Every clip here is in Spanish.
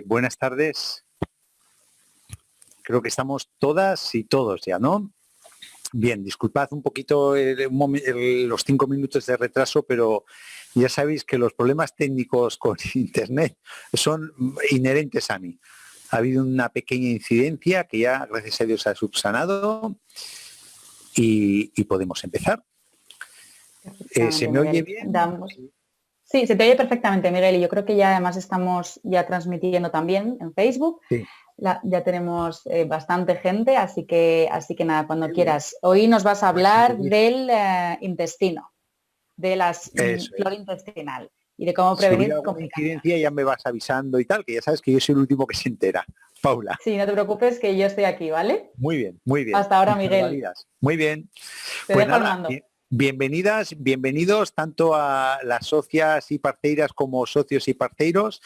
Buenas tardes. Creo que estamos todas y todos ya, ¿no? Bien, disculpad un poquito los 5 minutos de retraso, pero ya sabéis que los problemas técnicos con Internet son inherentes a mí. Ha habido una pequeña incidencia que ya, gracias a Dios, se ha subsanado y podemos empezar. ¿Se me oye bien? Sí, se te oye perfectamente, Miguel, y yo creo que ya además estamos ya transmitiendo también en Facebook. Sí. Ya tenemos bastante gente, así que nada, cuando quieras. Hoy nos vas a hablar del intestino, de la flora intestinal y de cómo prevenir complicaciones. Incidencia ya me vas avisando y tal, que ya sabes que yo soy el último que se entera. Paula. Sí, no te preocupes, que yo estoy aquí, ¿vale? Muy bien, muy bien. Hasta ahora, Miguel. Muy bien. Te dejo el mando. Bienvenidas, bienvenidos tanto a las socias y parceiras como socios y parceiros.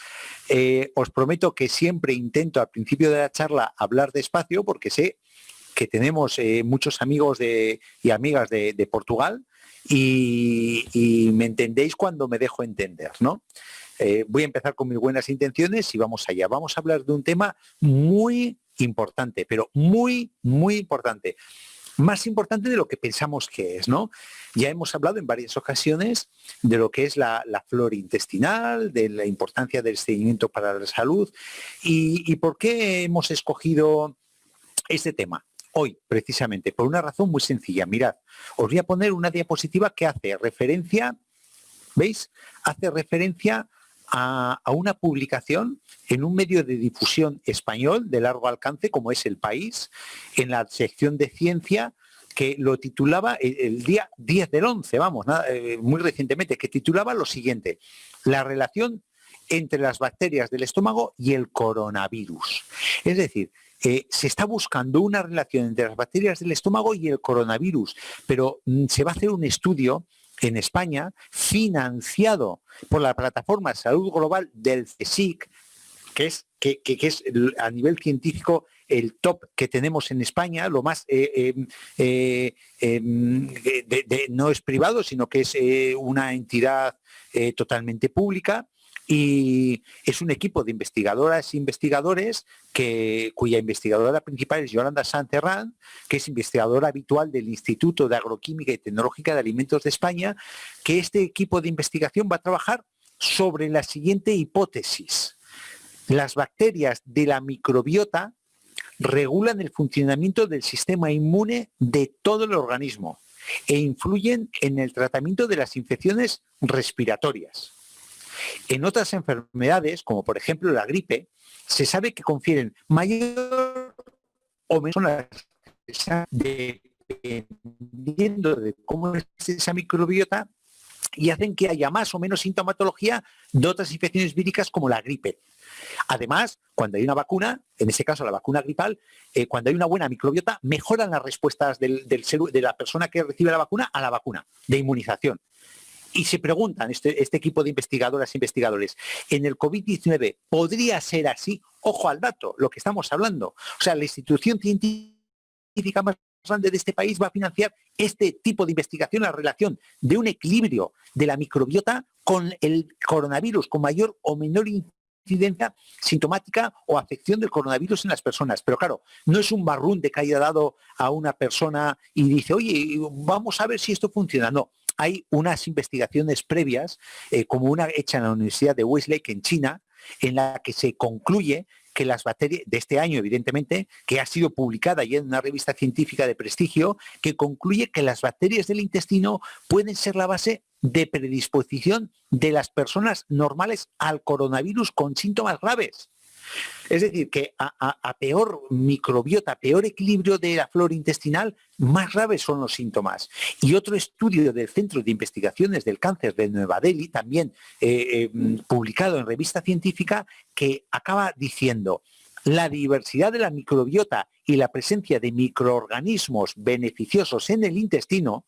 Os prometo que siempre intento al principio de la charla hablar despacio porque sé que tenemos muchos amigos y amigas de Portugal y me entendéis cuando me dejo entender, ¿no? Voy a empezar con mis buenas intenciones y vamos allá. Vamos a hablar de un tema muy importante, pero muy, muy importante. Más importante de lo que pensamos que es, ¿no? Ya hemos hablado en varias ocasiones de lo que es la flora intestinal, de la importancia del seguimiento para la salud y por qué hemos escogido este tema hoy, precisamente, por una razón muy sencilla. Mirad, os voy a poner una diapositiva que hace referencia, ¿veis? Hace referencia a una publicación en un medio de difusión español de largo alcance como es El País, en la sección de ciencia, que lo titulaba el día 10 del 11, muy recientemente, que titulaba lo siguiente: la relación entre las bacterias del estómago y el coronavirus. Es decir, se está buscando una relación entre las bacterias del estómago y el coronavirus, pero se va a hacer un estudio en España, financiado por la plataforma Salud Global del CSIC, que es a nivel científico el top que tenemos en España, lo más no es privado, sino que es una entidad totalmente pública. Y es un equipo de investigadoras e investigadores cuya investigadora principal es Yolanda Sanz-Herrán, que es investigadora habitual del Instituto de Agroquímica y Tecnológica de Alimentos de España, que este equipo de investigación va a trabajar sobre la siguiente hipótesis: las bacterias de la microbiota regulan el funcionamiento del sistema inmune de todo el organismo e influyen en el tratamiento de las infecciones respiratorias. En otras enfermedades, como por ejemplo la gripe, se sabe que confieren mayor o menor dependiendo de cómo es esa microbiota y hacen que haya más o menos sintomatología de otras infecciones víricas como la gripe. Además, cuando hay una vacuna, en este caso la vacuna gripal, cuando hay una buena microbiota, mejoran las respuestas de la persona que recibe la vacuna a la vacuna de inmunización. Y se preguntan, este equipo de investigadoras e investigadores, ¿en el COVID-19 podría ser así? Ojo al dato, lo que estamos hablando. O sea, la institución científica más grande de este país va a financiar este tipo de investigación, la relación de un equilibrio de la microbiota con el coronavirus, con mayor o menor incidencia sintomática o afección del coronavirus en las personas. Pero claro, no es un barrunde que haya dado a una persona y dice, oye, vamos a ver si esto funciona. No. Hay unas investigaciones previas, como una hecha en la Universidad de Westlake en China, en la que se concluye que las bacterias de este año, evidentemente, que ha sido publicada ya en una revista científica de prestigio, que concluye que las bacterias del intestino pueden ser la base de predisposición de las personas normales al coronavirus con síntomas graves. Es decir, que a peor microbiota, peor equilibrio de la flora intestinal, más graves son los síntomas. Y otro estudio del Centro de Investigaciones del Cáncer de Nueva Delhi, también publicado en revista científica, que acaba diciendo: la diversidad de la microbiota y la presencia de microorganismos beneficiosos en el intestino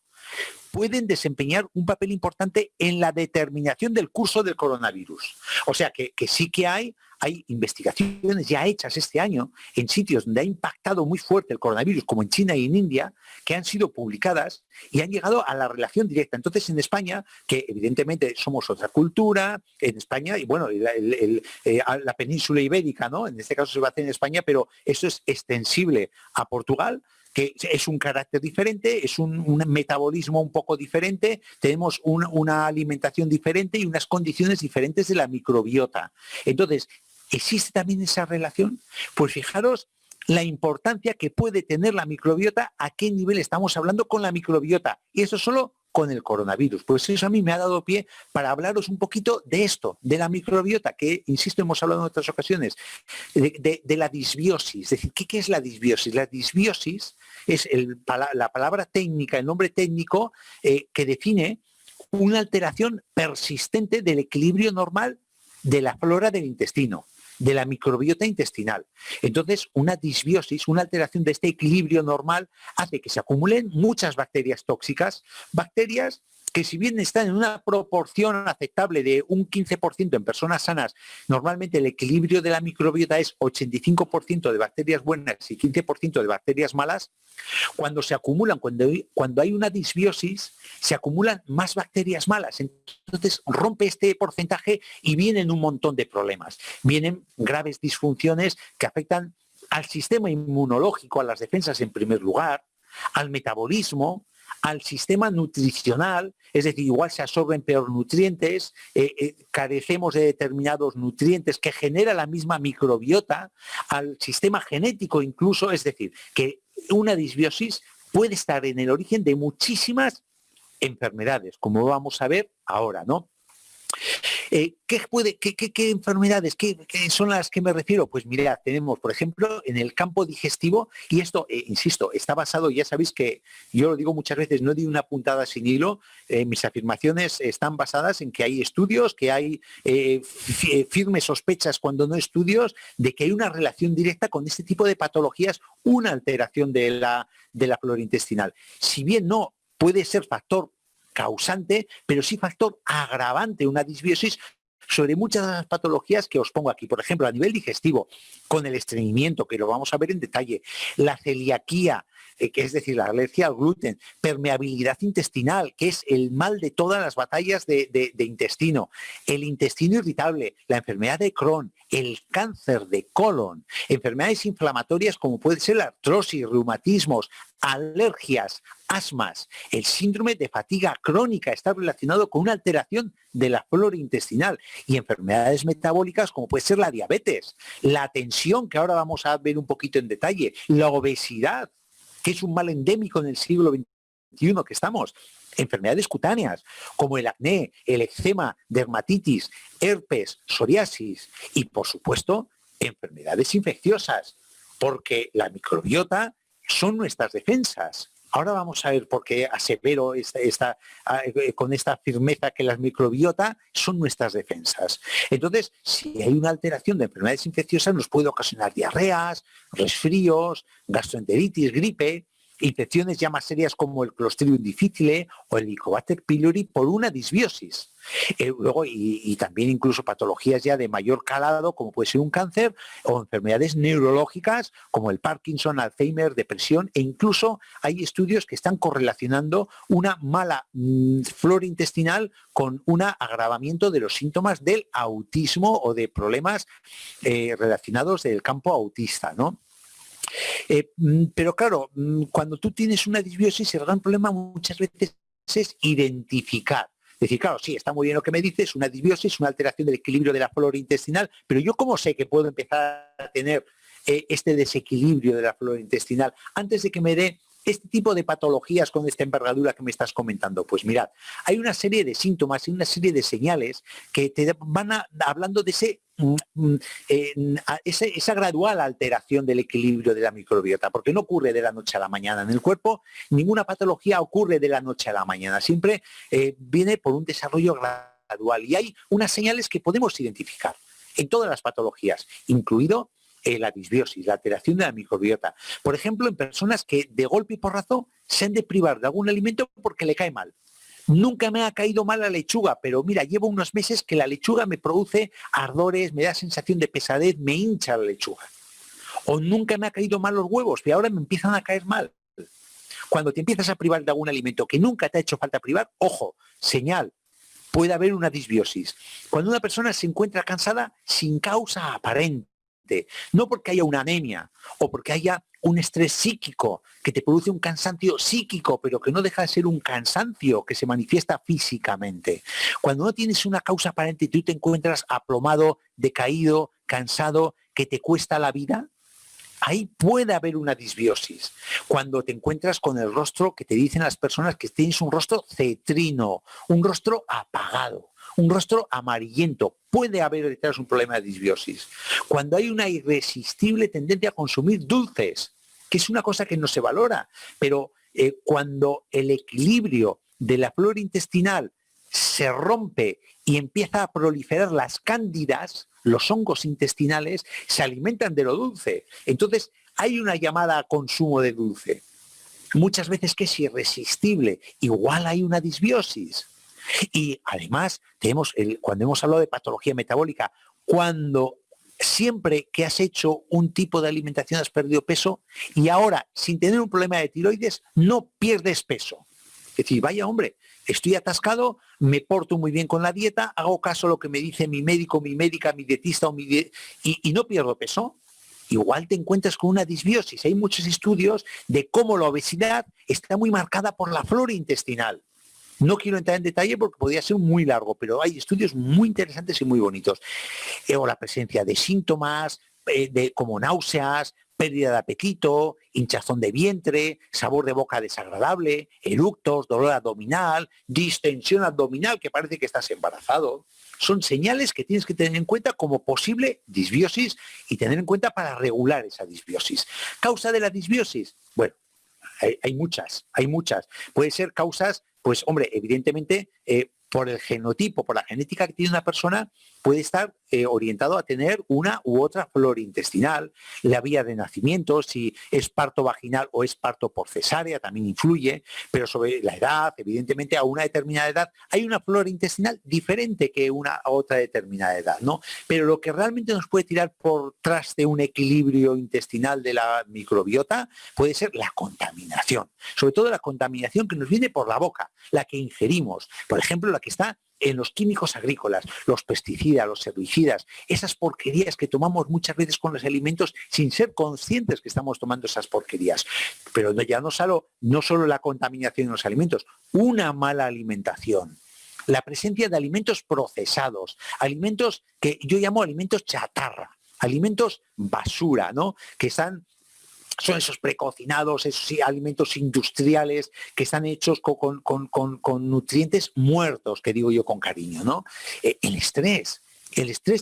pueden desempeñar un papel importante en la determinación del curso del coronavirus. O sea que sí que hay investigaciones ya hechas este año en sitios donde ha impactado muy fuerte el coronavirus, como en China y en India, que han sido publicadas y han llegado a la relación directa. Entonces, en España, que evidentemente somos otra cultura, en España, y bueno, la península ibérica, ¿no? En este caso se va a hacer en España, pero eso es extensible a Portugal, que es un carácter diferente, es un metabolismo un poco diferente, tenemos una alimentación diferente y unas condiciones diferentes de la microbiota. Entonces, ¿existe también esa relación? Pues fijaros la importancia que puede tener la microbiota, a qué nivel estamos hablando con la microbiota. Y eso solo con el coronavirus. Pues eso a mí me ha dado pie para hablaros un poquito de esto, de la microbiota, que, insisto, hemos hablado en otras ocasiones, de la disbiosis. Es decir, ¿qué es la disbiosis? La disbiosis es la palabra técnica, el nombre técnico que define una alteración persistente del equilibrio normal de la flora del intestino, de la microbiota intestinal. Entonces, una disbiosis, una alteración de este equilibrio normal, hace que se acumulen muchas bacterias tóxicas, bacterias que si bien están en una proporción aceptable de un 15% en personas sanas, normalmente el equilibrio de la microbiota es 85% de bacterias buenas y 15% de bacterias malas. Cuando se acumulan, cuando hay una disbiosis, se acumulan más bacterias malas. Entonces rompe este porcentaje y vienen un montón de problemas. Vienen graves disfunciones que afectan al sistema inmunológico, a las defensas en primer lugar, al metabolismo, al sistema nutricional, es decir, igual se absorben peor nutrientes, carecemos de determinados nutrientes que genera la misma microbiota, al sistema genético incluso, es decir, que una disbiosis puede estar en el origen de muchísimas enfermedades, como vamos a ver ahora, ¿no? ¿Qué enfermedades, qué son las que me refiero? Pues mirad, tenemos, por ejemplo, en el campo digestivo, y esto, insisto, está basado, ya sabéis que yo lo digo muchas veces, no di una puntada sin hilo, mis afirmaciones están basadas en que hay estudios, que hay firmes sospechas, cuando no estudios, de que hay una relación directa con este tipo de patologías, una alteración de la flora intestinal. Si bien no puede ser factor causante, pero sí factor agravante, una disbiosis sobre muchas de las patologías que os pongo aquí. Por ejemplo, a nivel digestivo, con el estreñimiento, que lo vamos a ver en detalle, la celiaquía, que es decir, la alergia al gluten, permeabilidad intestinal, que es el mal de todas las batallas de intestino, el intestino irritable, la enfermedad de Crohn, el cáncer de colon, enfermedades inflamatorias como puede ser la artrosis, reumatismos, alergias, asmas, el síndrome de fatiga crónica está relacionado con una alteración de la flora intestinal y enfermedades metabólicas como puede ser la diabetes, la tensión, que ahora vamos a ver un poquito en detalle, la obesidad, que es un mal endémico en el siglo XXI que estamos, enfermedades cutáneas como el acné, el eczema, dermatitis, herpes, psoriasis y, por supuesto, enfermedades infecciosas, porque la microbiota son nuestras defensas. Ahora vamos a ver por qué asevero con esta firmeza que las microbiota son nuestras defensas. Entonces, si hay una alteración de enfermedades infecciosas, nos puede ocasionar diarreas, resfríos, gastroenteritis, gripe, infecciones ya más serias como el Clostridium difficile o el Helicobacter pylori por una disbiosis. Luego, y también incluso patologías ya de mayor calado, como puede ser un cáncer, o enfermedades neurológicas como el Parkinson, Alzheimer, depresión, e incluso hay estudios que están correlacionando una mala flora intestinal con un agravamiento de los síntomas del autismo o de problemas relacionados del campo autista, ¿no? Pero claro, cuando tú tienes una disbiosis, el gran problema muchas veces es identificar. Es decir, claro, sí, está muy bien lo que me dices, una disbiosis, una alteración del equilibrio de la flora intestinal, pero yo ¿cómo sé que puedo empezar a tener este desequilibrio de la flora intestinal antes de que me dé este tipo de patologías con esta envergadura que me estás comentando? Pues mirad, hay una serie de síntomas y una serie de señales que te van hablando de esa gradual alteración del equilibrio de la microbiota, porque no ocurre de la noche a la mañana en el cuerpo, ninguna patología ocurre de la noche a la mañana, siempre viene por un desarrollo gradual y hay unas señales que podemos identificar en todas las patologías, incluido la disbiosis, la alteración de la microbiota. Por ejemplo, en personas que de golpe y porrazo se han de privar de algún alimento porque le cae mal. Nunca me ha caído mal la lechuga, pero mira, llevo unos meses que la lechuga me produce ardores, me da sensación de pesadez, me hincha la lechuga. O nunca me ha caído mal los huevos, pero ahora me empiezan a caer mal. Cuando te empiezas a privar de algún alimento que nunca te ha hecho falta privar, ojo, señal, puede haber una disbiosis. Cuando una persona se encuentra cansada sin causa aparente, no porque haya una anemia o porque haya un estrés psíquico que te produce un cansancio psíquico, pero que no deja de ser un cansancio que se manifiesta físicamente. Cuando no tienes una causa aparente y tú te encuentras aplomado, decaído, cansado, que te cuesta la vida, ahí puede haber una disbiosis. Cuando te encuentras con el rostro que te dicen las personas que tienes un rostro cetrino, un rostro apagado, un rostro amarillento, puede haber detrás un problema de disbiosis. Cuando hay una irresistible tendencia a consumir dulces, que es una cosa que no se valora, pero cuando el equilibrio de la flora intestinal se rompe y empieza a proliferar las cándidas, los hongos intestinales se alimentan de lo dulce. Entonces hay una llamada a consumo de dulce. Muchas veces que es irresistible, igual hay una disbiosis. Y además, cuando hemos hablado de patología metabólica, cuando siempre que has hecho un tipo de alimentación has perdido peso y ahora, sin tener un problema de tiroides, no pierdes peso. Es decir, vaya hombre, estoy atascado, me porto muy bien con la dieta, hago caso a lo que me dice mi médico, mi médica, mi dietista y no pierdo peso. Igual te encuentras con una disbiosis. Hay muchos estudios de cómo la obesidad está muy marcada por la flora intestinal. No quiero entrar en detalle porque podría ser muy largo, pero hay estudios muy interesantes y muy bonitos. O la presencia de síntomas como náuseas, pérdida de apetito, hinchazón de vientre, sabor de boca desagradable, eructos, dolor abdominal, distensión abdominal, que parece que estás embarazado. Son señales que tienes que tener en cuenta como posible disbiosis y tener en cuenta para regular esa disbiosis. ¿Causa de la disbiosis? Bueno, hay muchas. Puede ser causas, pues hombre, evidentemente por el genotipo, por la genética que tiene una persona, puede estar orientado a tener una u otra flora intestinal. La vía de nacimiento, si es parto vaginal o es parto por cesárea, también influye, pero sobre la edad, evidentemente a una determinada edad hay una flora intestinal diferente que a otra determinada edad, ¿no? Pero lo que realmente nos puede tirar por tras de un equilibrio intestinal de la microbiota puede ser la contaminación, sobre todo la contaminación que nos viene por la boca, la que ingerimos, por ejemplo, la que está en los químicos agrícolas, los pesticidas, los herbicidas, esas porquerías que tomamos muchas veces con los alimentos sin ser conscientes que estamos tomando esas porquerías. Pero ya no solo la contaminación en los alimentos, una mala alimentación. La presencia de alimentos procesados, alimentos que yo llamo alimentos chatarra, alimentos basura, ¿no? Que son esos precocinados, esos alimentos industriales que están hechos con nutrientes muertos, que digo yo con cariño, ¿no? El estrés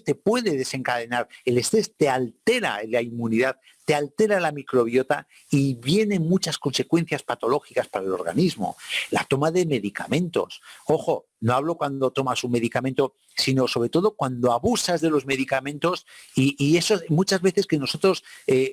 te puede desencadenar, el estrés te altera la inmunidad, te altera la microbiota y vienen muchas consecuencias patológicas para el organismo. La toma de medicamentos. Ojo, no hablo cuando tomas un medicamento, sino sobre todo cuando abusas de los medicamentos y eso muchas veces que nosotros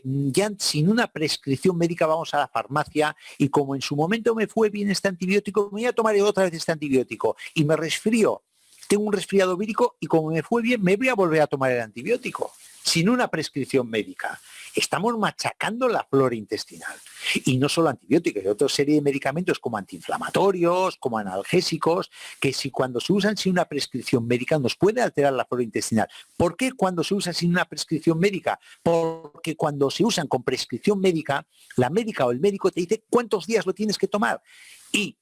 ya sin una prescripción médica vamos a la farmacia y como en su momento me fue bien este antibiótico, me voy a tomar otra vez este antibiótico y me resfrío. Tengo un resfriado vírico y como me fue bien, me voy a volver a tomar el antibiótico, sin una prescripción médica. Estamos machacando la flora intestinal. Y no solo antibióticos, hay otra serie de medicamentos como antiinflamatorios, como analgésicos, que si cuando se usan sin una prescripción médica nos puede alterar la flora intestinal. ¿Por qué cuando se usa sin una prescripción médica? Porque cuando se usan con prescripción médica, la médica o el médico te dice cuántos días lo tienes que tomar. Y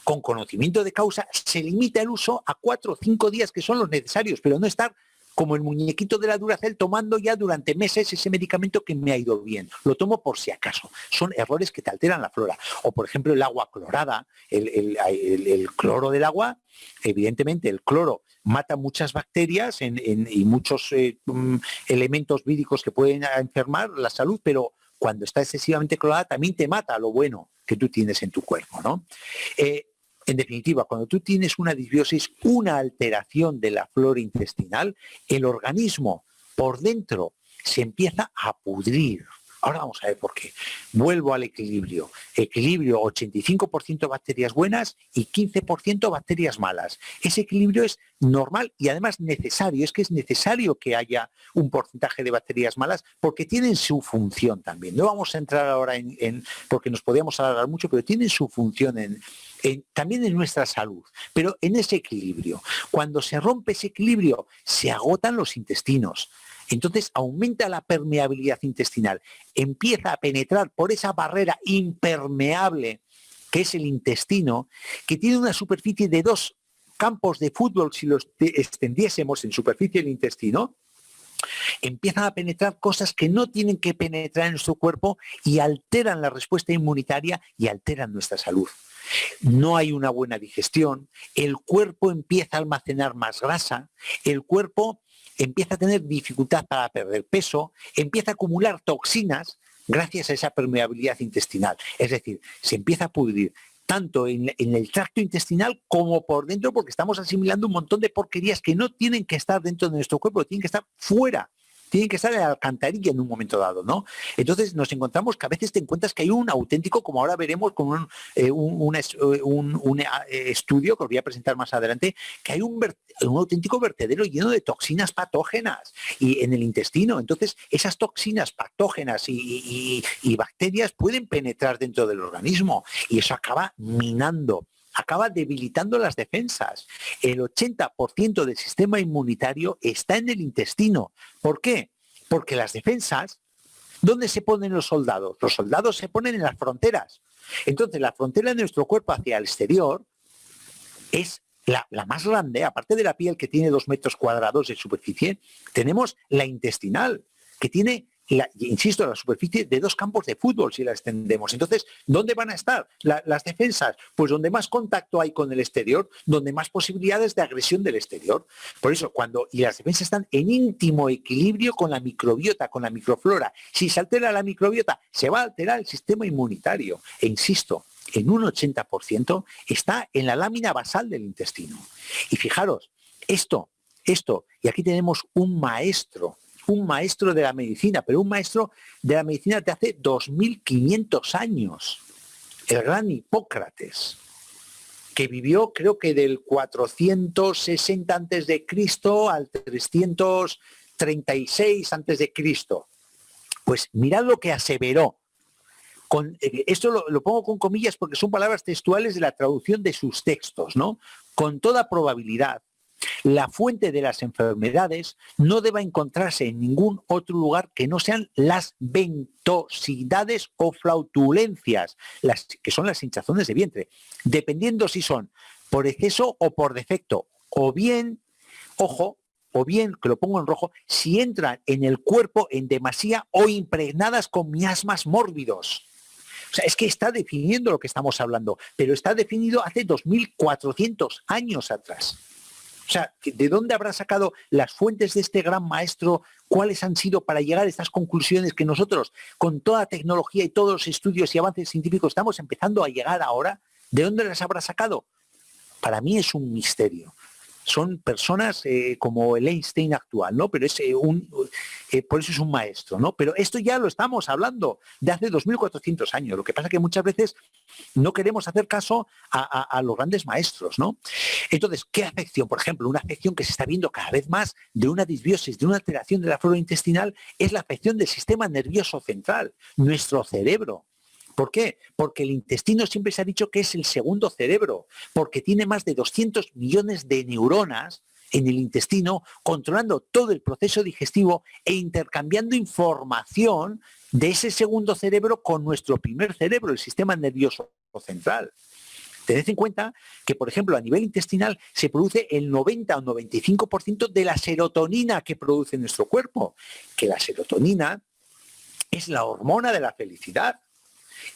con conocimiento de causa, se limita el uso a 4 o 5 días que son los necesarios, pero no estar como el muñequito de la Duracell tomando ya durante meses ese medicamento que me ha ido bien. Lo tomo por si acaso. Son errores que te alteran la flora. O, por ejemplo, el agua clorada, el cloro del agua, evidentemente el cloro mata muchas bacterias y muchos elementos víricos que pueden enfermar la salud, pero cuando está excesivamente clorada también te mata lo bueno que tú tienes en tu cuerpo, ¿no? En definitiva, cuando tú tienes una disbiosis, una alteración de la flora intestinal, el organismo por dentro se empieza a pudrir. Ahora vamos a ver por qué. Vuelvo al equilibrio. Equilibrio 85% bacterias buenas y 15% bacterias malas. Ese equilibrio es normal y además necesario. Es que es necesario que haya un porcentaje de bacterias malas porque tienen su función también. No vamos a entrar ahora porque nos podríamos alargar mucho, pero tienen su función también en nuestra salud, pero en ese equilibrio. Cuando se rompe ese equilibrio, se agotan los intestinos. Entonces aumenta la permeabilidad intestinal, empieza a penetrar por esa barrera impermeable que es el intestino, que tiene una superficie de 2 campos de fútbol si los extendiésemos en superficie del intestino. Empiezan a penetrar cosas que no tienen que penetrar en nuestro cuerpo y alteran la respuesta inmunitaria y alteran nuestra salud. No hay una buena digestión, el cuerpo empieza a almacenar más grasa, el cuerpo empieza a tener dificultad para perder peso, empieza a acumular toxinas gracias a esa permeabilidad intestinal. Es decir, se empieza a pudrir tanto en el tracto intestinal como por dentro, porque estamos asimilando un montón de porquerías que no tienen que estar dentro de nuestro cuerpo, tienen que estar fuera. Tienen que estar en la alcantarilla en un momento dado, ¿no? Entonces nos encontramos que a veces te encuentras que hay un auténtico, como ahora veremos con un estudio que os voy a presentar más adelante, que hay un auténtico vertedero lleno de toxinas patógenas y en el intestino. Entonces esas toxinas patógenas y bacterias pueden penetrar dentro del organismo y eso acaba minando, acaba debilitando las defensas. El 80% del sistema inmunitario está en el intestino. ¿Por qué? Porque las defensas, ¿dónde se ponen los soldados? Los soldados se ponen en las fronteras. Entonces, la frontera de nuestro cuerpo hacia el exterior es la más grande, aparte de la piel que tiene 2 metros cuadrados de superficie, tenemos la intestinal, que tiene, insisto, la superficie de 2 campos de fútbol si la extendemos. Entonces, ¿dónde van a estar las defensas? Pues donde más contacto hay con el exterior, donde más posibilidades de agresión del exterior. Por eso, y las defensas están en íntimo equilibrio con la microbiota, con la microflora. Si se altera la microbiota, se va a alterar el sistema inmunitario. E insisto, en un 80% está en la lámina basal del intestino. Y fijaros, esto, y aquí tenemos un maestro de la medicina, pero un maestro de la medicina de hace 2500 años, el gran Hipócrates, que vivió creo que del 460 a.C. al 336 a.C. Pues mirad lo que aseveró. Esto lo pongo con comillas porque son palabras textuales de la traducción de sus textos, ¿no? Con toda probabilidad, la fuente de las enfermedades no debe encontrarse en ningún otro lugar que no sean las ventosidades o flautulencias, que son las hinchazones de vientre, dependiendo si son por exceso o por defecto, o bien, ojo, o bien, que lo pongo en rojo, si entran en el cuerpo en demasía o impregnadas con miasmas mórbidos. O sea, es que está definiendo lo que estamos hablando, pero está definido hace 2400 años atrás. O sea, ¿de dónde habrá sacado las fuentes de este gran maestro? ¿Cuáles han sido para llegar a estas conclusiones que nosotros, con toda la tecnología y todos los estudios y avances científicos, estamos empezando a llegar ahora? ¿De dónde las habrá sacado? Para mí es un misterio. Son personas como el Einstein actual, ¿no? Pero por eso es un maestro, ¿no? Pero esto ya lo estamos hablando de hace 2400 años. Lo que pasa es que muchas veces no queremos hacer caso a los grandes maestros, ¿no? Entonces, ¿qué afección? Por ejemplo, una afección que se está viendo cada vez más de una disbiosis, de una alteración de la flora intestinal, es la afección del sistema nervioso central, nuestro cerebro. ¿Por qué? Porque el intestino siempre se ha dicho que es el segundo cerebro, porque tiene más de 200 millones de neuronas en el intestino, controlando todo el proceso digestivo e intercambiando información de ese segundo cerebro con nuestro primer cerebro, el sistema nervioso central. Tened en cuenta que, por ejemplo, a nivel intestinal se produce el 90 o 95% de la serotonina que produce nuestro cuerpo, que la serotonina es la hormona de la felicidad.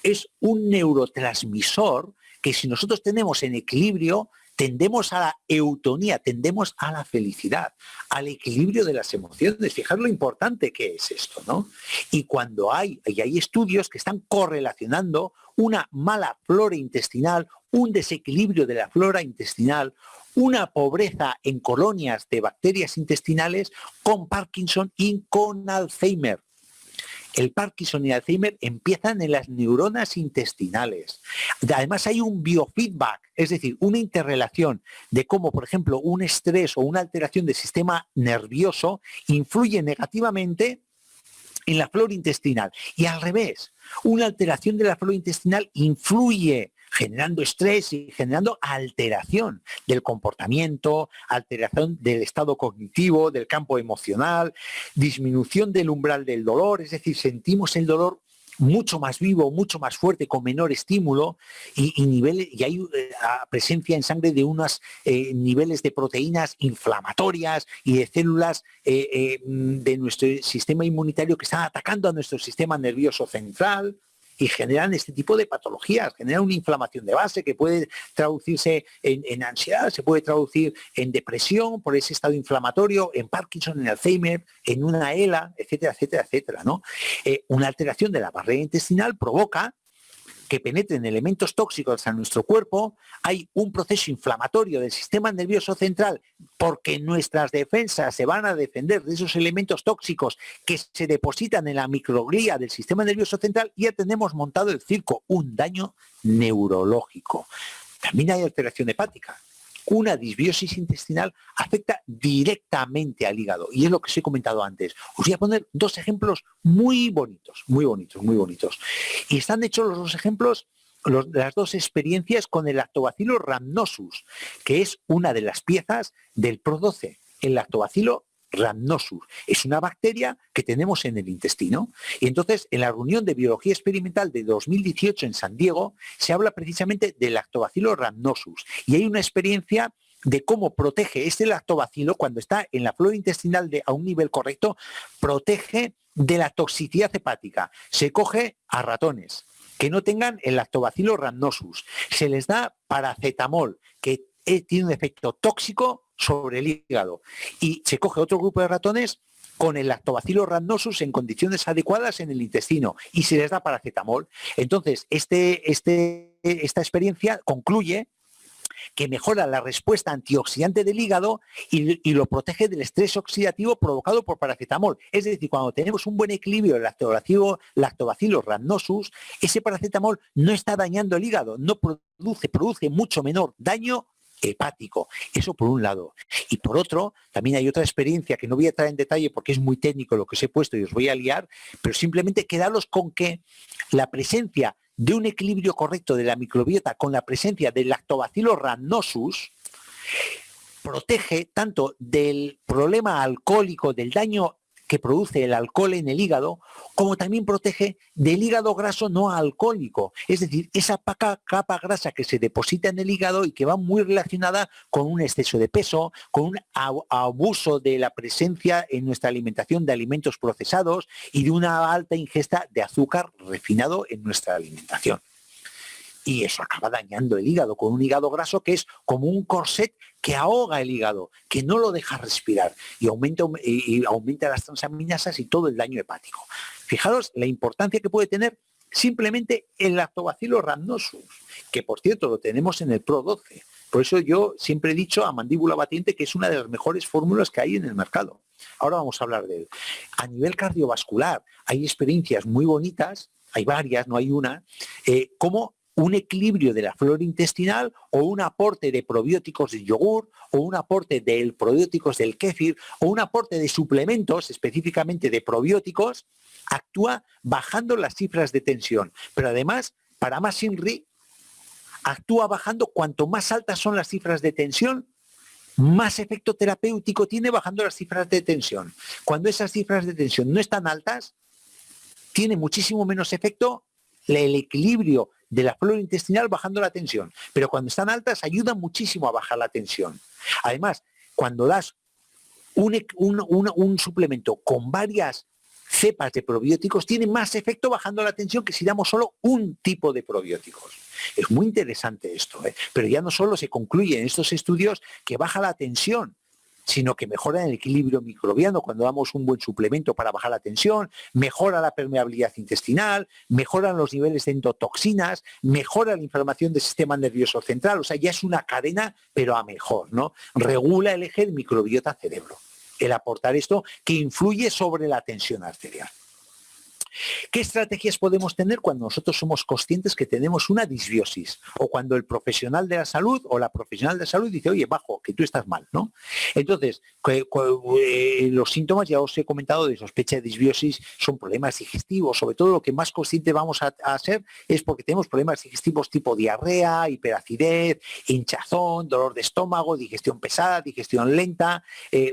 Es un neurotransmisor que si nosotros tenemos en equilibrio, tendemos a la eutonía, tendemos a la felicidad, al equilibrio de las emociones. Fijaros lo importante que es esto, ¿no? Y cuando hay estudios que están correlacionando una mala flora intestinal, un desequilibrio de la flora intestinal, una pobreza en colonias de bacterias intestinales con Parkinson y con Alzheimer. El Parkinson y el Alzheimer empiezan en las neuronas intestinales. Además hay un biofeedback, es decir, una interrelación de cómo, por ejemplo, un estrés o una alteración del sistema nervioso influye negativamente en la flora intestinal. Y al revés, una alteración de la flora intestinal influye generando estrés y generando alteración del comportamiento, alteración del estado cognitivo, del campo emocional, disminución del umbral del dolor, es decir, sentimos el dolor mucho más vivo, mucho más fuerte, con menor estímulo y hay presencia en sangre de unos niveles de proteínas inflamatorias y de células de nuestro sistema inmunitario que están atacando a nuestro sistema nervioso central y generan este tipo de patologías, generan una inflamación de base que puede traducirse en ansiedad, se puede traducir en depresión por ese estado inflamatorio, en Parkinson, en Alzheimer, en una ELA, etcétera, etcétera, etcétera, ¿no? Una alteración de la barrera intestinal provoca que penetren elementos tóxicos a nuestro cuerpo, hay un proceso inflamatorio del sistema nervioso central porque nuestras defensas se van a defender de esos elementos tóxicos que se depositan en la microglía del sistema nervioso central y ya tenemos montado el circo, un daño neurológico. También hay alteración hepática. Una disbiosis intestinal afecta directamente al hígado y es lo que os he comentado antes. Os voy a poner dos ejemplos muy bonitos, muy bonitos, muy bonitos. Y están hechos los dos ejemplos, las dos experiencias con el Lactobacillus rhamnosus, que es una de las piezas del PRO12. El Lactobacillus rhamnosus es una bacteria que tenemos en el intestino. Y entonces, en la reunión de biología experimental de 2018 en San Diego, se habla precisamente del Lactobacillus rhamnosus. Y hay una experiencia de cómo protege este lactobacilo cuando está en la flora intestinal a un nivel correcto, protege de la toxicidad hepática. Se coge a ratones que no tengan el Lactobacillus rhamnosus. Se les da paracetamol, que tiene un efecto tóxico sobre el hígado. Y se coge otro grupo de ratones con el Lactobacillus rhamnosus en condiciones adecuadas en el intestino y se les da paracetamol. Entonces, esta experiencia concluye que mejora la respuesta antioxidante del hígado y lo protege del estrés oxidativo provocado por paracetamol. Es decir, cuando tenemos un buen equilibrio del Lactobacillus rhamnosus, ese paracetamol no está dañando el hígado, no produce mucho menor daño hepático. Eso por un lado. Y por otro, también hay otra experiencia que no voy a entrar en detalle porque es muy técnico lo que os he puesto y os voy a liar, pero simplemente quedaros con que la presencia de un equilibrio correcto de la microbiota con la presencia del Lactobacillus rhamnosus protege tanto del problema alcohólico, del daño que produce el alcohol en el hígado, como también protege del hígado graso no alcohólico. Es decir, esa capa grasa que se deposita en el hígado y que va muy relacionada con un exceso de peso, con un abuso de la presencia en nuestra alimentación de alimentos procesados y de una alta ingesta de azúcar refinado en nuestra alimentación. Y eso acaba dañando el hígado, con un hígado graso que es como un corset que ahoga el hígado, que no lo deja respirar y aumenta las transaminasas y todo el daño hepático. Fijaros la importancia que puede tener simplemente el Lactobacillus rhamnosus, que por cierto lo tenemos en el PRO12. Por eso yo siempre he dicho a mandíbula batiente que es una de las mejores fórmulas que hay en el mercado. Ahora vamos a hablar de él. A nivel cardiovascular hay experiencias muy bonitas, hay varias, no hay una, como un equilibrio de la flora intestinal o un aporte de probióticos de yogur o un aporte de probióticos del kéfir o un aporte de suplementos específicamente de probióticos actúa bajando las cifras de tensión. Pero además, para más INRI, actúa bajando cuanto más altas son las cifras de tensión, más efecto terapéutico tiene bajando las cifras de tensión. Cuando esas cifras de tensión no están altas, tiene muchísimo menos efecto el equilibrio de la flora intestinal bajando la tensión. Pero cuando están altas ayudan muchísimo a bajar la tensión. Además, cuando das un suplemento con varias cepas de probióticos, tiene más efecto bajando la tensión que si damos solo un tipo de probióticos. Es muy interesante esto, pero ya no solo se concluye en estos estudios que baja la tensión, sino que mejora el equilibrio microbiano cuando damos un buen suplemento para bajar la tensión, mejora la permeabilidad intestinal, mejoran los niveles de endotoxinas, mejora la inflamación del sistema nervioso central, o sea, ya es una cadena, pero a mejor, ¿no? Regula el eje microbiota-cerebro, el aportar esto que influye sobre la tensión arterial. ¿Qué estrategias podemos tener cuando nosotros somos conscientes que tenemos una disbiosis? O cuando el profesional de la salud o la profesional de la salud dice, oye, bajo, que tú estás mal, ¿no? Entonces, los síntomas, ya os he comentado, de sospecha de disbiosis son problemas digestivos. Sobre todo lo que más consciente vamos a hacer es porque tenemos problemas digestivos tipo diarrea, hiperacidez, hinchazón, dolor de estómago, digestión pesada, digestión lenta,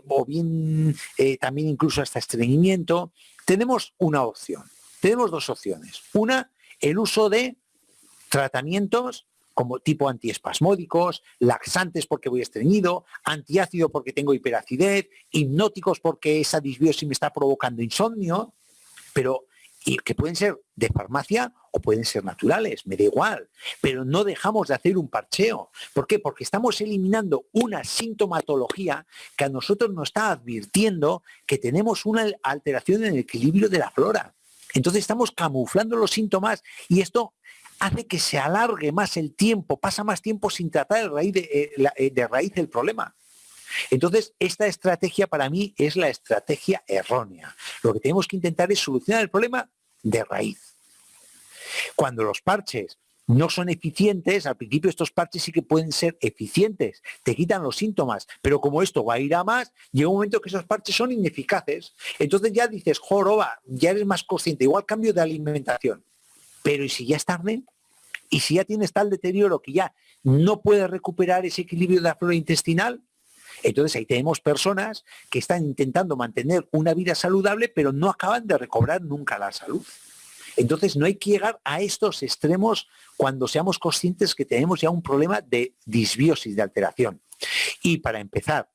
o bien también incluso hasta estreñimiento. Tenemos una opción, tenemos dos opciones. Una, el uso de tratamientos como tipo antiespasmódicos, laxantes porque voy estreñido, antiácido porque tengo hiperacidez, hipnóticos porque esa disbiosis me está provocando insomnio, pero y que pueden ser de farmacia o pueden ser naturales, me da igual, pero no dejamos de hacer un parcheo. ¿Por qué? Porque estamos eliminando una sintomatología que a nosotros nos está advirtiendo que tenemos una alteración en el equilibrio de la flora. Entonces estamos camuflando los síntomas y esto hace que se alargue más el tiempo, pasa más tiempo sin tratar de raíz el problema. Entonces, esta estrategia para mí es la estrategia errónea. Lo que tenemos que intentar es solucionar el problema de raíz. Cuando los parches no son eficientes, al principio estos parches sí que pueden ser eficientes, te quitan los síntomas, pero como esto va a ir a más, llega un momento que esos parches son ineficaces. Entonces ya dices, joroba, ya eres más consciente, igual cambio de alimentación. Pero ¿y si ya es tarde? ¿Y si ya tienes tal deterioro que ya no puedes recuperar ese equilibrio de la flora intestinal? Entonces ahí tenemos personas que están intentando mantener una vida saludable, pero no acaban de recobrar nunca la salud. Entonces no hay que llegar a estos extremos cuando seamos conscientes que tenemos ya un problema de disbiosis, de alteración. Y para empezar,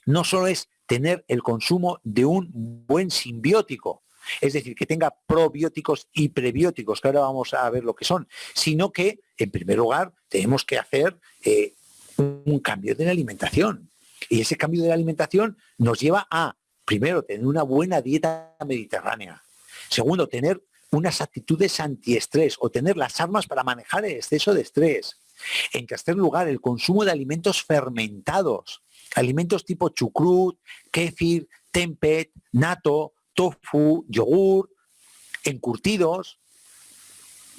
no solo es tener el consumo de un buen simbiótico, es decir, que tenga probióticos y prebióticos, que ahora vamos a ver lo que son, sino que, en primer lugar, tenemos que hacer un cambio de la alimentación. Y ese cambio de la alimentación nos lleva a, primero, tener una buena dieta mediterránea. Segundo, tener unas actitudes antiestrés o tener las armas para manejar el exceso de estrés. En tercer lugar, el consumo de alimentos fermentados. Alimentos tipo chucrut, kéfir, tempeh, natto, tofu, yogur, encurtidos.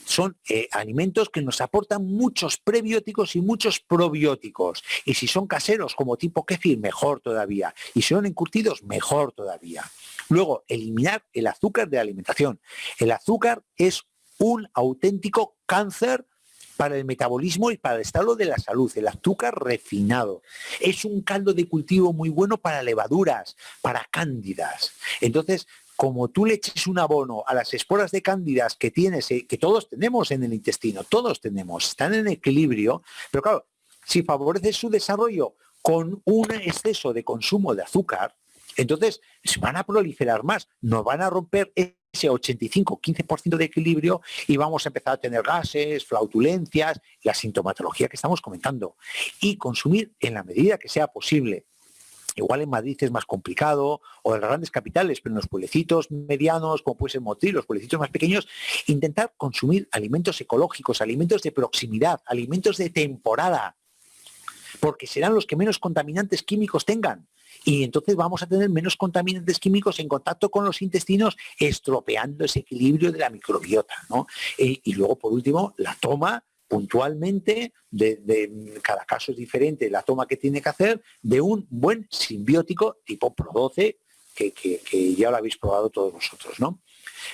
Son alimentos que nos aportan muchos prebióticos y muchos probióticos. Y si son caseros como tipo kéfir, mejor todavía. Y si son encurtidos, mejor todavía. Luego, eliminar el azúcar de la alimentación. El azúcar es un auténtico cáncer para el metabolismo y para el estado de la salud. El azúcar refinado es un caldo de cultivo muy bueno para levaduras, para cándidas. Entonces, como tú le eches un abono a las esporas de cándidas que tienes, que todos tenemos en el intestino, todos tenemos, están en equilibrio, pero claro, si favoreces su desarrollo con un exceso de consumo de azúcar, entonces se van a proliferar más, nos van a romper ese 85-15% de equilibrio y vamos a empezar a tener gases, flautulencias, la sintomatología que estamos comentando. Y consumir en la medida que sea posible. Igual en Madrid es más complicado, o en las grandes capitales, pero en los pueblecitos medianos, como puede ser Motril, los pueblecitos más pequeños, intentar consumir alimentos ecológicos, alimentos de proximidad, alimentos de temporada, porque serán los que menos contaminantes químicos tengan. Y entonces vamos a tener menos contaminantes químicos en contacto con los intestinos, estropeando ese equilibrio de la microbiota, ¿no? Y luego, por último, la toma puntualmente, de cada caso es diferente la toma que tiene que hacer, de un buen simbiótico tipo Pro12, que ya lo habéis probado todos vosotros, ¿no?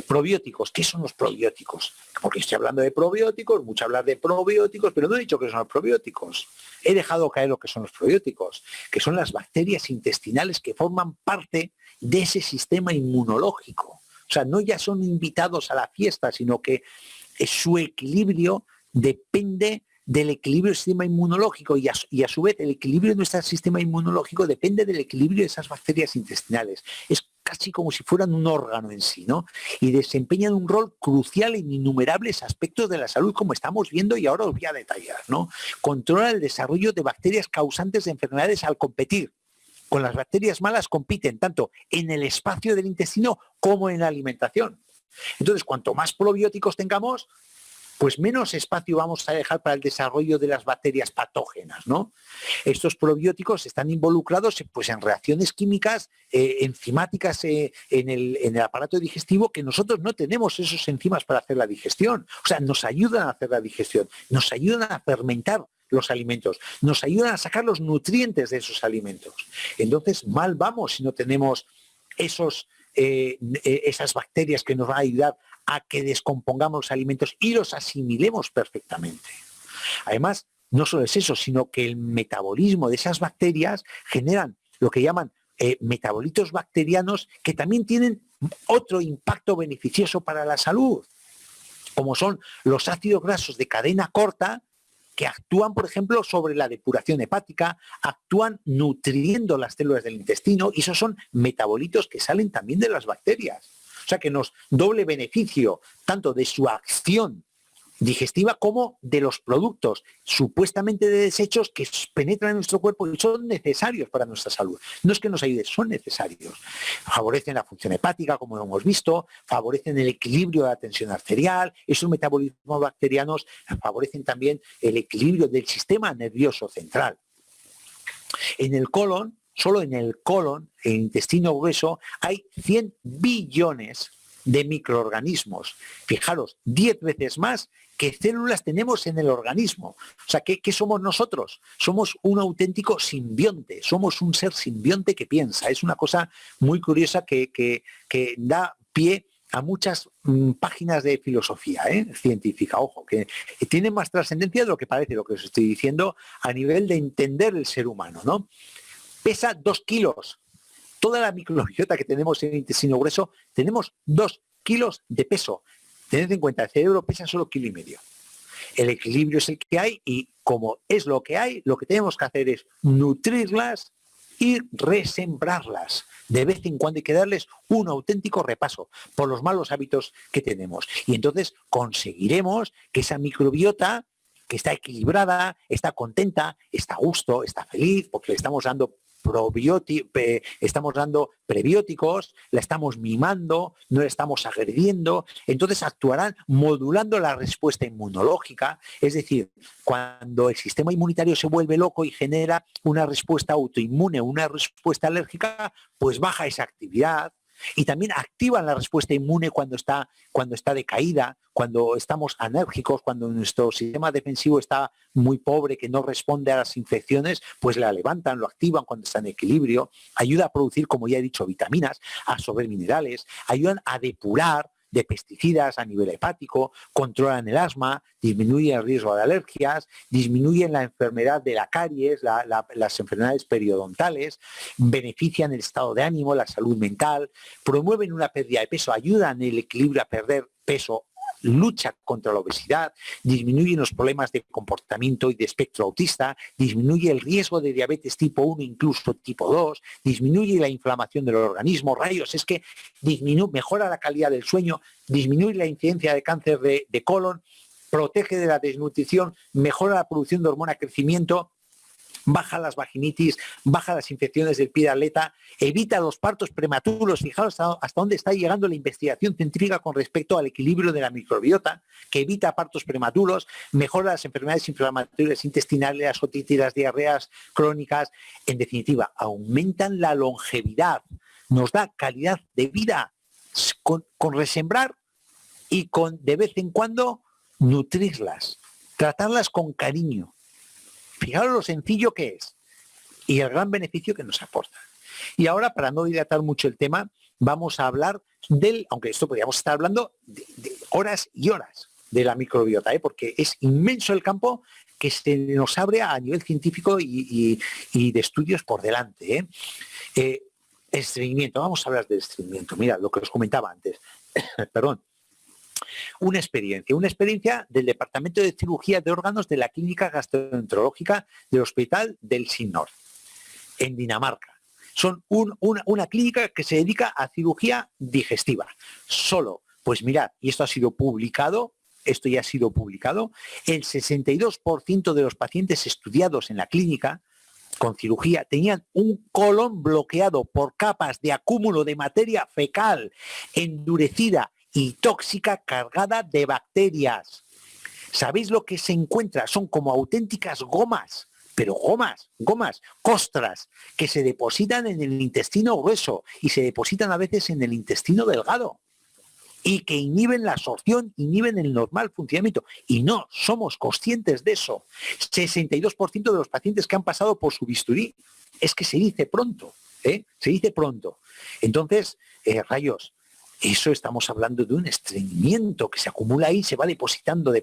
Probióticos, ¿qué son los probióticos? Porque estoy hablando de probióticos, mucho hablar de probióticos, pero no he dicho que son los probióticos. He dejado caer lo que son los probióticos, que son las bacterias intestinales que forman parte de ese sistema inmunológico. O sea, no ya son invitados a la fiesta, sino que su equilibrio depende del equilibrio del sistema inmunológico y a su vez el equilibrio de nuestro sistema inmunológico depende del equilibrio de esas bacterias intestinales. Es casi como si fueran un órgano en sí, ¿no? Y desempeñan un rol crucial en innumerables aspectos de la salud, como estamos viendo y ahora os voy a detallar, ¿no? Controla el desarrollo de bacterias causantes de enfermedades al competir. Con las bacterias malas compiten tanto en el espacio del intestino como en la alimentación. Entonces, cuanto más probióticos tengamos, pues menos espacio vamos a dejar para el desarrollo de las bacterias patógenas, ¿no? Estos probióticos están involucrados pues, en reacciones químicas, enzimáticas en el aparato digestivo, que nosotros no tenemos esos enzimas para hacer la digestión. O sea, nos ayudan a hacer la digestión, nos ayudan a fermentar los alimentos, nos ayudan a sacar los nutrientes de esos alimentos. Entonces, mal vamos si no tenemos esas bacterias que nos van a ayudar a que descompongamos los alimentos y los asimilemos perfectamente. Además, no solo es eso, sino que el metabolismo de esas bacterias generan lo que llaman metabolitos bacterianos, que también tienen otro impacto beneficioso para la salud, como son los ácidos grasos de cadena corta, que actúan, por ejemplo, sobre la depuración hepática, actúan nutriendo las células del intestino, y esos son metabolitos que salen también de las bacterias. O sea que nos doble beneficio tanto de su acción digestiva como de los productos supuestamente de desechos que penetran en nuestro cuerpo y son necesarios para nuestra salud. No es que nos ayuden, son necesarios. Favorecen la función hepática, como hemos visto, favorecen el equilibrio de la tensión arterial, esos metabolismos bacterianos favorecen también el equilibrio del sistema nervioso central. En el colon, solo en el colon, el intestino grueso, hay 100 billones de microorganismos. Fijaros, 10 veces más que células tenemos en el organismo. O sea, ¿qué somos nosotros? Somos un auténtico simbionte, somos un ser simbionte que piensa. Es una cosa muy curiosa que da pie a muchas páginas de filosofía científica, ojo, que tienen más trascendencia de lo que parece, lo que os estoy diciendo, a nivel de entender el ser humano, ¿no? Pesa 2 kilos. Toda la microbiota que tenemos en el intestino grueso, tenemos 2 kilos de peso. Tened en cuenta, el cerebro pesa solo 1,5 kilos. El equilibrio es el que hay y como es lo que hay, lo que tenemos que hacer es nutrirlas y resembrarlas. De vez en cuando hay que darles un auténtico repaso por los malos hábitos que tenemos. Y entonces conseguiremos que esa microbiota, que está equilibrada, está contenta, está a gusto, está feliz, porque le estamos dando estamos dando prebióticos, la estamos mimando, no la estamos agrediendo, entonces actuarán modulando la respuesta inmunológica, es decir, cuando el sistema inmunitario se vuelve loco y genera una respuesta autoinmune, una respuesta alérgica, pues baja esa actividad. Y también activan la respuesta inmune cuando está decaída, cuando estamos anérgicos, cuando nuestro sistema defensivo está muy pobre, que no responde a las infecciones, pues la levantan, lo activan cuando está en equilibrio, ayuda a producir, como ya he dicho, vitaminas, a absorber minerales, ayudan a depurar de pesticidas a nivel hepático, controlan el asma, disminuyen el riesgo de alergias, disminuyen la enfermedad de la caries, las enfermedades periodontales, benefician el estado de ánimo, la salud mental, promueven una pérdida de peso, ayudan el equilibrio a perder peso, lucha contra la obesidad, disminuyen los problemas de comportamiento y de espectro autista, disminuye el riesgo de diabetes tipo 1, incluso tipo 2, disminuye la inflamación del organismo, rayos, es que mejora la calidad del sueño, disminuye la incidencia de cáncer de colon, protege de la desnutrición, mejora la producción de hormona de crecimiento, baja las vaginitis, baja las infecciones del pie de atleta, evita los partos prematuros. Fijaos hasta dónde está llegando la investigación científica con respecto al equilibrio de la microbiota, que evita partos prematuros, mejora las enfermedades inflamatorias intestinales, las otitis, las diarreas crónicas. En definitiva, aumentan la longevidad, nos da calidad de vida con resembrar y con de vez en cuando nutrirlas, tratarlas con cariño. Fijaros lo sencillo que es y el gran beneficio que nos aporta. Y ahora, para no dilatar mucho el tema, vamos a hablar aunque esto podríamos estar hablando de horas y horas de la microbiota, porque es inmenso el campo que se nos abre a nivel científico y de estudios por delante. Estreñimiento, vamos a hablar del estreñimiento. Mira, lo que os comentaba antes, perdón. Una experiencia del Departamento de Cirugía de Órganos de la Clínica Gastroenterológica del Hospital del Sinnor, en Dinamarca. Son una clínica que se dedica a cirugía digestiva. Solo, pues mirad, y esto ya ha sido publicado, el 62% de los pacientes estudiados en la clínica con cirugía tenían un colon bloqueado por capas de acúmulo de materia fecal endurecida y tóxica cargada de bacterias. ¿Sabéis lo que se encuentra? Son como auténticas gomas, pero gomas, costras, que se depositan en el intestino grueso y se depositan a veces en el intestino delgado y que inhiben la absorción, inhiben el normal funcionamiento. Y no somos conscientes de eso. 62% de los pacientes que han pasado por su bisturí. Es que se dice pronto, ¿eh? Se dice pronto. Entonces, rayos, eso estamos hablando de un estreñimiento que se acumula ahí, se va depositando.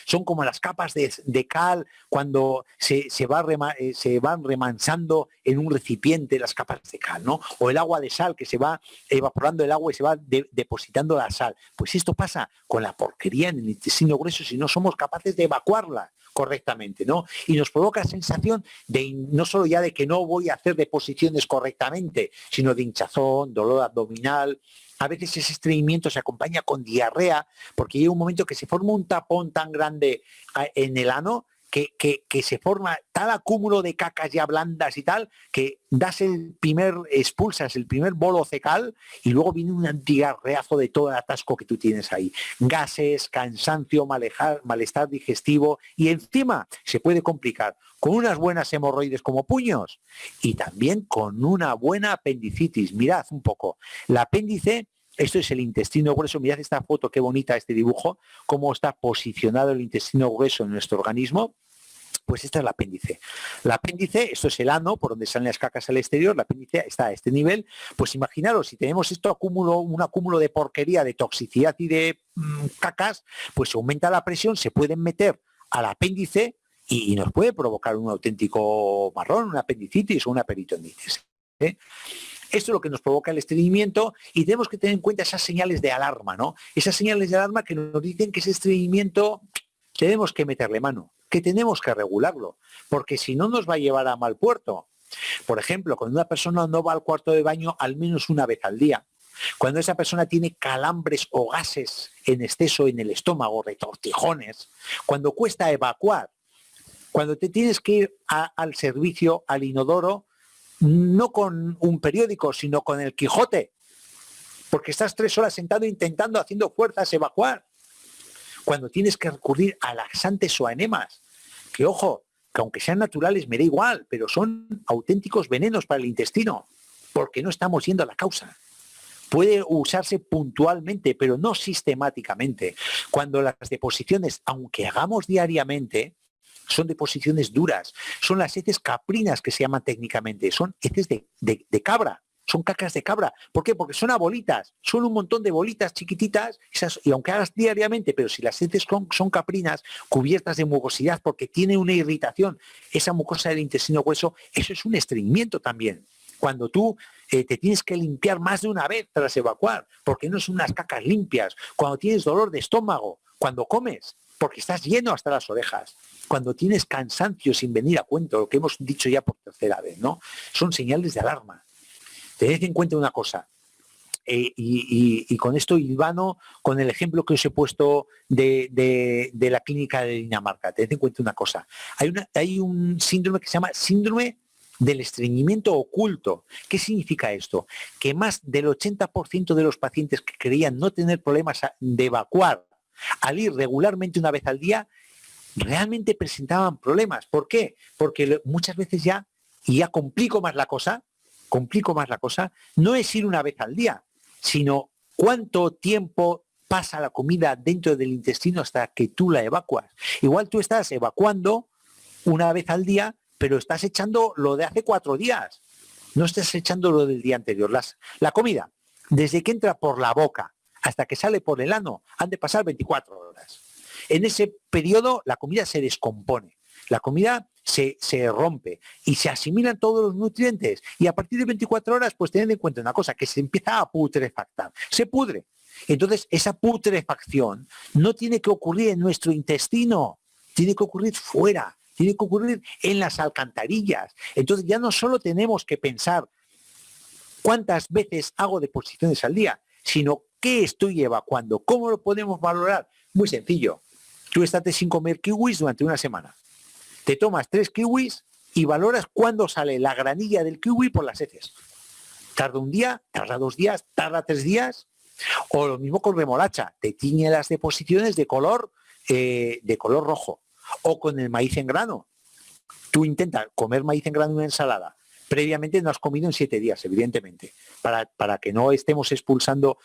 Son como las capas de cal cuando se van remansando en un recipiente las capas de cal, ¿no? O el agua de sal que se va evaporando el agua y se va depositando la sal. Pues esto pasa con la porquería en el intestino grueso si no somos capaces de evacuarla correctamente, ¿no? Y nos provoca sensación de no solo ya de que no voy a hacer deposiciones correctamente, sino de hinchazón, dolor abdominal. A veces ese estreñimiento se acompaña con diarrea, porque llega un momento que se forma un tapón tan grande en el ano que se forma tal acúmulo de cacas ya blandas y tal, que expulsas el primer bolo fecal y luego viene un diarreazo de todo el atasco que tú tienes ahí. Gases, cansancio, malestar digestivo y encima se puede complicar con unas buenas hemorroides como puños y también con una buena apendicitis. Mirad un poco, la apéndice. Esto es el intestino grueso. Mirad esta foto, qué bonita este dibujo, cómo está posicionado el intestino grueso en nuestro organismo. Pues esta es la apéndice. La apéndice, esto es el ano, por donde salen las cacas al exterior, la apéndice está a este nivel. Pues imaginaros, si tenemos un acúmulo de porquería, de toxicidad y de cacas, pues se aumenta la presión, se pueden meter al apéndice y nos puede provocar un auténtico marrón, una apendicitis o una peritonitis, ¿eh? Esto es lo que nos provoca el estreñimiento y tenemos que tener en cuenta esas señales de alarma, ¿no? Esas señales de alarma que nos dicen que ese estreñimiento tenemos que meterle mano, que tenemos que regularlo, porque si no nos va a llevar a mal puerto. Por ejemplo, cuando una persona no va al cuarto de baño al menos una vez al día, cuando esa persona tiene calambres o gases en exceso en el estómago, retortijones, cuando cuesta evacuar, cuando te tienes que ir al servicio, al inodoro, no con un periódico, sino con el Quijote, porque estás 3 horas sentado intentando, haciendo fuerzas, evacuar. Cuando tienes que recurrir a laxantes o a enemas, que ojo, que aunque sean naturales me da igual, pero son auténticos venenos para el intestino, porque no estamos yendo a la causa. Puede usarse puntualmente, pero no sistemáticamente. Cuando las deposiciones, aunque hagamos diariamente, son deposiciones duras, son las heces caprinas que se llaman técnicamente, son heces de cabra, son cacas de cabra. ¿Por qué? Porque son a bolitas, son un montón de bolitas chiquititas, y aunque hagas diariamente, pero si las heces son caprinas, cubiertas de mucosidad, porque tiene una irritación, esa mucosa del intestino grueso, eso es un estreñimiento también. Cuando tú te tienes que limpiar más de una vez tras evacuar, porque no son unas cacas limpias, cuando tienes dolor de estómago, cuando comes, porque estás lleno hasta las orejas, cuando tienes cansancio sin venir a cuento, lo que hemos dicho ya por tercera vez, ¿no? Son señales de alarma. Tened en cuenta una cosa, y con esto hilvano con el ejemplo que os he puesto de la clínica de Dinamarca. Tened en cuenta una cosa, hay un síndrome que se llama síndrome del estreñimiento oculto. ¿Qué significa esto? Que más del 80% de los pacientes que creían no tener problemas de evacuar al ir regularmente una vez al día, realmente presentaban problemas. ¿Por qué? Porque muchas veces ya complico más la cosa, no es ir una vez al día, sino cuánto tiempo pasa la comida dentro del intestino hasta que tú la evacuas. Igual tú estás evacuando una vez al día, pero estás echando lo de hace 4 días, no estás echando lo del día anterior. La comida, desde que entra por la boca hasta que sale por el ano, han de pasar 24 horas. En ese periodo la comida se descompone, la comida se rompe y se asimilan todos los nutrientes y a partir de 24 horas pues tened en cuenta una cosa, que se empieza a putrefactar, se pudre. Entonces esa putrefacción no tiene que ocurrir en nuestro intestino, tiene que ocurrir fuera, tiene que ocurrir en las alcantarillas. Entonces ya no solo tenemos que pensar cuántas veces hago deposiciones al día, sino qué estoy evacuando, cómo lo podemos valorar. Muy sencillo, tú estate sin comer kiwis durante una semana. Te tomas 3 kiwis y valoras cuándo sale la granilla del kiwi por las heces. Tarda un día, tarda 2 días, tarda 3 días. O lo mismo con remolacha. Te tiñe las deposiciones de color de color rojo, o con el maíz en grano. Tú intentas comer maíz en grano en una ensalada. Previamente no has comido en 7 días, evidentemente, para que no estemos expulsando,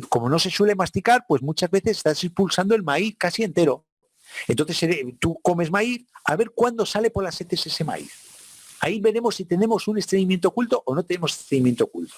como no se suele masticar, pues muchas veces estás expulsando el maíz casi entero. Entonces tú comes maíz, a ver cuándo sale por las heces ese maíz. Ahí veremos si tenemos un estreñimiento oculto o no tenemos estreñimiento oculto.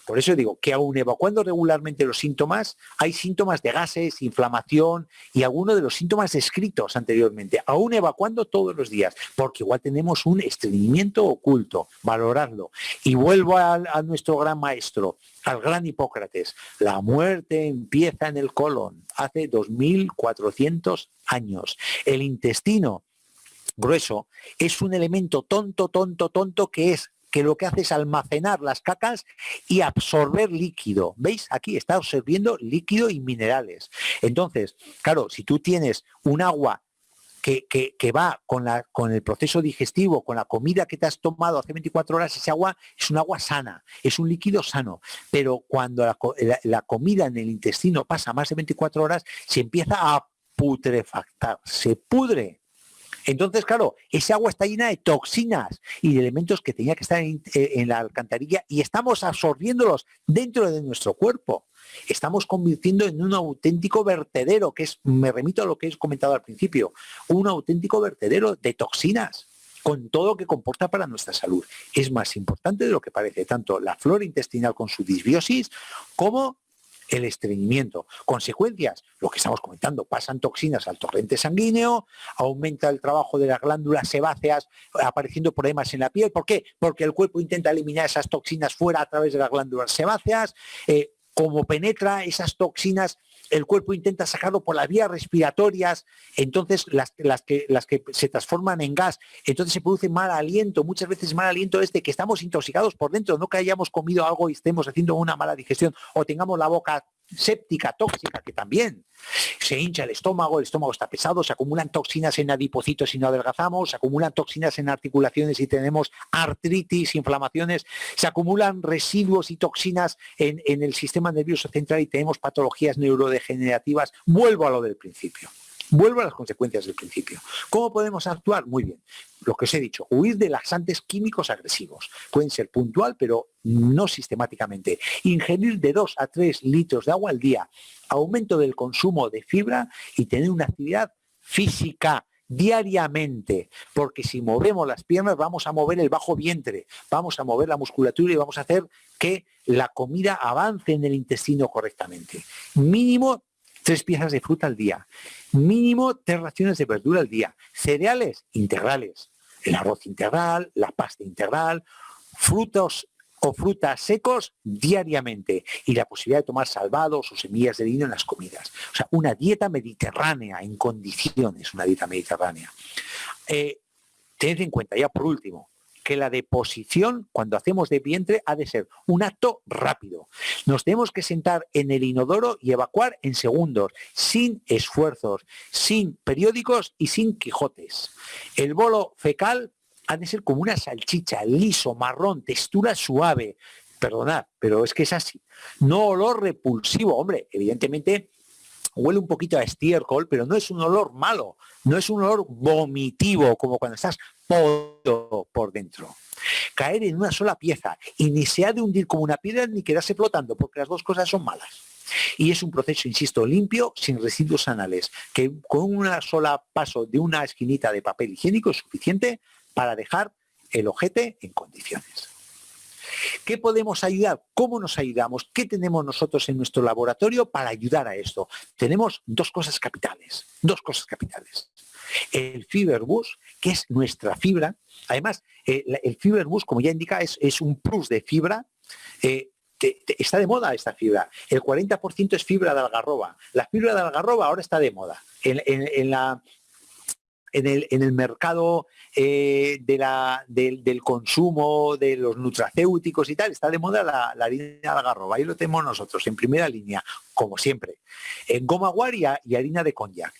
Por eso digo que aún evacuando regularmente los síntomas, hay síntomas de gases, inflamación y algunos de los síntomas descritos anteriormente, aún evacuando todos los días, porque igual tenemos un estreñimiento oculto, valorarlo. Y vuelvo a nuestro gran maestro, al gran Hipócrates. La muerte empieza en el colon, hace 2400 años. El intestino grueso es un elemento tonto, que lo que hace es almacenar las cacas y absorber líquido. ¿Veis? Aquí está absorbiendo líquido y minerales. Entonces, claro, si tú tienes un agua que va con el proceso digestivo, con la comida que te has tomado hace 24 horas, ese agua es un agua sana, es un líquido sano. Pero cuando la comida en el intestino pasa más de 24 horas, se empieza a putrefactar, se pudre. Entonces, claro, ese agua está llena de toxinas y de elementos que tenía que estar en la alcantarilla y estamos absorbiéndolos dentro de nuestro cuerpo. Estamos convirtiendo en un auténtico vertedero, me remito a lo que he comentado al principio, un auténtico vertedero de toxinas, con todo lo que comporta para nuestra salud. Es más importante de lo que parece, tanto la flora intestinal con su disbiosis como el estreñimiento. Consecuencias, lo que estamos comentando, pasan toxinas al torrente sanguíneo, aumenta el trabajo de las glándulas sebáceas, apareciendo problemas en la piel. ¿Por qué? Porque el cuerpo intenta eliminar esas toxinas fuera a través de las glándulas sebáceas. Como penetra esas toxinas, el cuerpo intenta sacarlo por las vías respiratorias, entonces las que se transforman en gas, entonces se produce mal aliento. Muchas veces mal aliento es de que estamos intoxicados por dentro, no que hayamos comido algo y estemos haciendo una mala digestión o tengamos la boca séptica, tóxica, que también se hincha el estómago está pesado, se acumulan toxinas en adipocitos y no adelgazamos, se acumulan toxinas en articulaciones y tenemos artritis, inflamaciones, se acumulan residuos y toxinas en el sistema nervioso central y tenemos patologías neurodegenerativas. Vuelvo a lo del principio. Vuelvo a las consecuencias del principio. ¿Cómo podemos actuar? Muy bien. Lo que os he dicho, huir de laxantes químicos agresivos. Pueden ser puntual, pero no sistemáticamente. Ingerir de 2 a 3 litros de agua al día. Aumento del consumo de fibra y tener una actividad física diariamente, porque si movemos las piernas vamos a mover el bajo vientre, vamos a mover la musculatura y vamos a hacer que la comida avance en el intestino correctamente. Mínimo 3 piezas de fruta al día, mínimo 3 raciones de verdura al día, cereales integrales, el arroz integral, la pasta integral, frutos o frutas secos diariamente y la posibilidad de tomar salvados o semillas de lino en las comidas. O sea, una dieta mediterránea en condiciones, una dieta mediterránea. Tened en cuenta, ya por último, que la deposición, cuando hacemos de vientre, ha de ser un acto rápido. Nos tenemos que sentar en el inodoro y evacuar en segundos, sin esfuerzos, sin periódicos y sin quijotes. El bolo fecal ha de ser como una salchicha, liso, marrón, textura suave. Perdonad, pero es que es así. No olor repulsivo, hombre, evidentemente huele un poquito a estiércol, pero no es un olor malo, no es un olor vomitivo, como cuando estás podrido por dentro. Caer en una sola pieza y ni se ha de hundir como una piedra ni quedarse flotando, porque las dos cosas son malas. Y es un proceso, insisto, limpio, sin residuos anales, que con un solo paso de una esquinita de papel higiénico es suficiente para dejar el ojete en condiciones. ¿Qué podemos ayudar? ¿Cómo nos ayudamos? ¿Qué tenemos nosotros en nuestro laboratorio para ayudar a esto? Tenemos dos cosas capitales. El Fiberbus, que es nuestra fibra. Además, el Fiberbus, como ya indica, es un plus de fibra. Está de moda esta fibra. El 40% es fibra de algarroba. La fibra de algarroba ahora está de moda. en el mercado del consumo de los nutracéuticos y tal, está de moda la harina de algarroba. Ahí lo tenemos nosotros, en primera línea, como siempre. En goma guar y harina de konjac.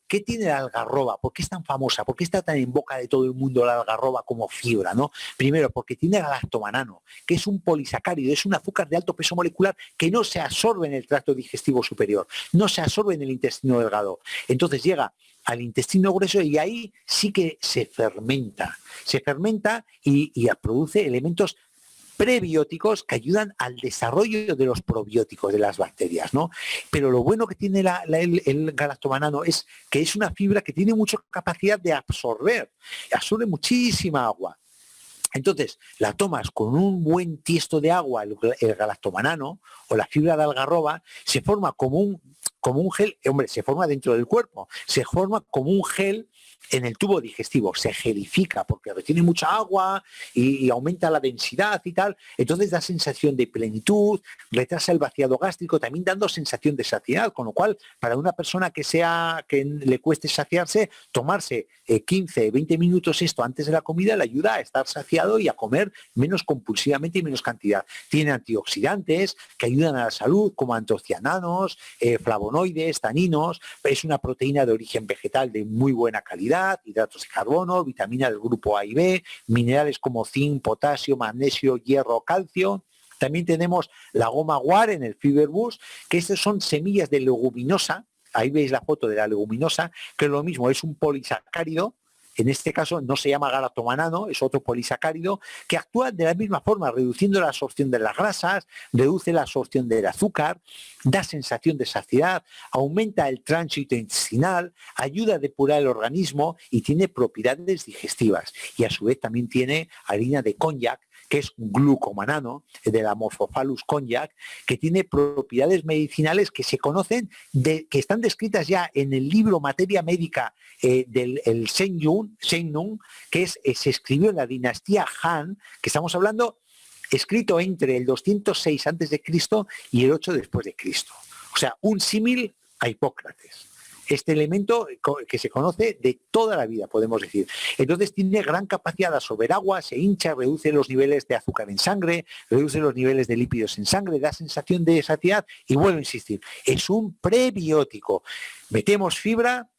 ¿Qué tiene la algarroba? ¿Por qué es tan famosa? ¿Por qué está tan en boca de todo el mundo la algarroba como fibra, ¿no? Primero, porque tiene galactomanano, que es un polisacárido, es un azúcar de alto peso molecular que no se absorbe en el tracto digestivo superior, no se absorbe en el intestino delgado. Entonces llega al intestino grueso y ahí sí que se fermenta y produce elementos prebióticos que ayudan al desarrollo de los probióticos de las bacterias, ¿no? Pero lo bueno que tiene el galactomanano es que es una fibra que tiene mucha capacidad de absorbe muchísima agua. Entonces, la tomas con un buen tiesto de agua, el galactomanano o la fibra de algarroba, se forma como un gel, hombre, se forma dentro del cuerpo, se forma como un gel en el tubo digestivo, se gelifica porque retiene mucha agua y aumenta la densidad y tal, entonces da sensación de plenitud, retrasa el vaciado gástrico, también dando sensación de saciedad, con lo cual para una persona que le cueste saciarse, tomarse 15, 20 minutos esto antes de la comida le ayuda a estar saciado y a comer menos compulsivamente y menos cantidad. Tiene antioxidantes que ayudan a la salud, como antociananos, flavonoides, taninos, es una proteína de origen vegetal de muy buena calidad, hidratos de carbono, vitamina del grupo A y B, minerales como zinc, potasio, magnesio, hierro, calcio. También tenemos la goma guar en el Fiber Boost, que estas son semillas de leguminosa. Ahí veis la foto de la leguminosa, que es lo mismo, es un polisacárido. En este caso no se llama galactomanano, es otro polisacárido que actúa de la misma forma, reduciendo la absorción de las grasas, reduce la absorción del azúcar, da sensación de saciedad, aumenta el tránsito intestinal, ayuda a depurar el organismo y tiene propiedades digestivas. Y a su vez también tiene harina de konjac, que es glucomanano, de la Morphophallus konjac, que tiene propiedades medicinales que se conocen, que están descritas ya en el libro Materia Médica del Shen-Nung, que se escribió en la dinastía Han, que estamos hablando, escrito entre el 206 a.C. y el 8 después de Cristo. O sea, un símil a Hipócrates. Este elemento que se conoce de toda la vida, podemos decir. Entonces tiene gran capacidad de absorber agua, se hincha, reduce los niveles de azúcar en sangre, reduce los niveles de lípidos en sangre, da sensación de saciedad y vuelvo a insistir, es un prebiótico. Metemos fibra,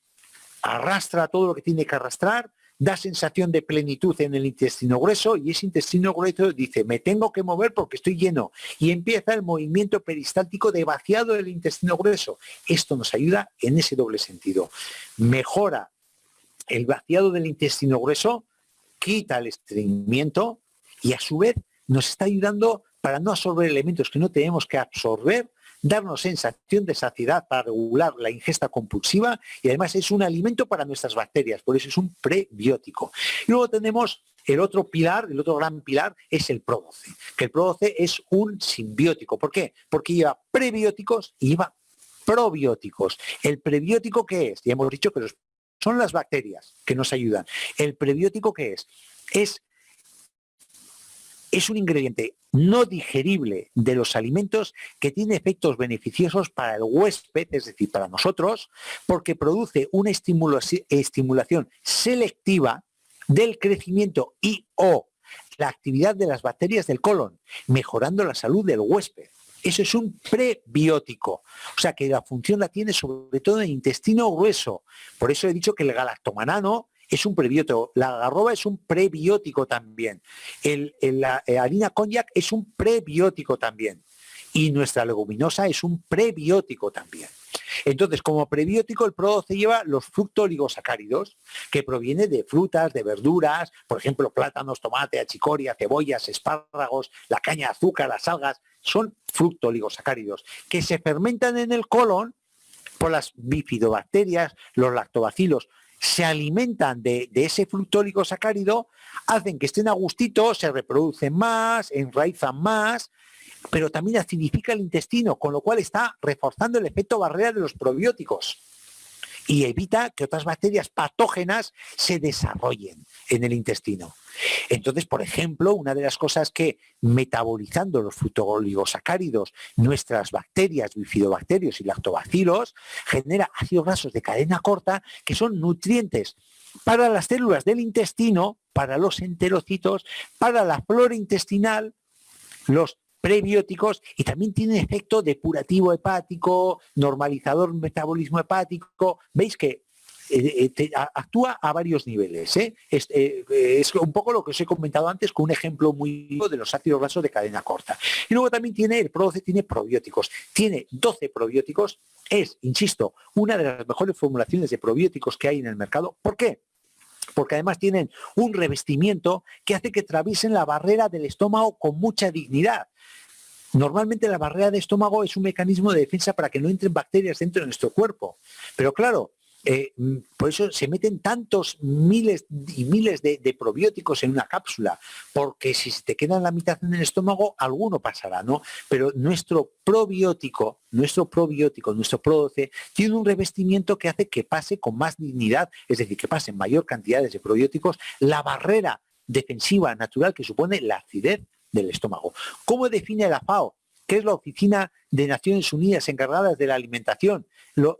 arrastra todo lo que tiene que arrastrar, da sensación de plenitud en el intestino grueso y ese intestino grueso dice, me tengo que mover porque estoy lleno. Y empieza el movimiento peristáltico de vaciado del intestino grueso. Esto nos ayuda en ese doble sentido. Mejora el vaciado del intestino grueso, quita el estreñimiento y a su vez nos está ayudando para no absorber elementos que no tenemos que absorber, darnos sensación de saciedad para regular la ingesta compulsiva y además es un alimento para nuestras bacterias, por eso es un prebiótico. Y luego tenemos el otro pilar, el otro gran pilar es el Pro12, que el Pro12 es un simbiótico. ¿Por qué? Porque lleva prebióticos y lleva probióticos. ¿El prebiótico qué es? Ya hemos dicho que son las bacterias que nos ayudan. ¿El prebiótico qué es? Es un ingrediente no digerible de los alimentos que tiene efectos beneficiosos para el huésped, es decir, para nosotros, porque produce una estimulación selectiva del crecimiento y o la actividad de las bacterias del colon, mejorando la salud del huésped. Eso es un prebiótico. O sea que la función la tiene sobre todo en el intestino grueso. Por eso he dicho que el galactomanano es un prebiótico. La algarroba es un prebiótico también. La harina konjac es un prebiótico también. Y nuestra leguminosa es un prebiótico también. Entonces, como prebiótico, el Pro12 lleva los fructooligosacáridos, que provienen de frutas, de verduras, por ejemplo, plátanos, tomate, achicoria, cebollas, espárragos, la caña de azúcar, las algas, son fructooligosacáridos, que se fermentan en el colon por las bifidobacterias, los lactobacilos, se alimentan de ese fructooligosacárido, hacen que estén a gustito, se reproducen más, enraizan más, pero también acidifica el intestino, con lo cual está reforzando el efecto barrera de los probióticos y evita que otras bacterias patógenas se desarrollen en el intestino. Entonces, por ejemplo, una de las cosas que metabolizando los fructooligosacáridos, nuestras bacterias, bifidobacterios y lactobacilos, genera ácidos grasos de cadena corta que son nutrientes para las células del intestino, para los enterocitos, para la flora intestinal, los prebióticos, y también tiene efecto depurativo hepático, normalizador del metabolismo hepático. Veis que actúa a varios niveles. Es un poco lo que os he comentado antes con un ejemplo muy de los ácidos grasos de cadena corta. Y luego también el ProDoce tiene probióticos. Tiene 12 probióticos. Es, insisto, una de las mejores formulaciones de probióticos que hay en el mercado. ¿Por qué? Porque además tienen un revestimiento que hace que atraviesen la barrera del estómago con mucha dignidad. Normalmente la barrera de estómago es un mecanismo de defensa para que no entren bacterias dentro de nuestro cuerpo. Pero claro, por eso se meten tantos miles y miles de probióticos en una cápsula, porque si se te queda en la mitad en el estómago, alguno pasará, ¿no? Pero nuestro probiótico, nuestro ProDoce, tiene un revestimiento que hace que pase con más dignidad, es decir, que pasen mayor cantidades de probióticos la barrera defensiva natural que supone la acidez del estómago. ¿Cómo define la FAO? ¿Qué es la Oficina de Naciones Unidas encargada de la alimentación?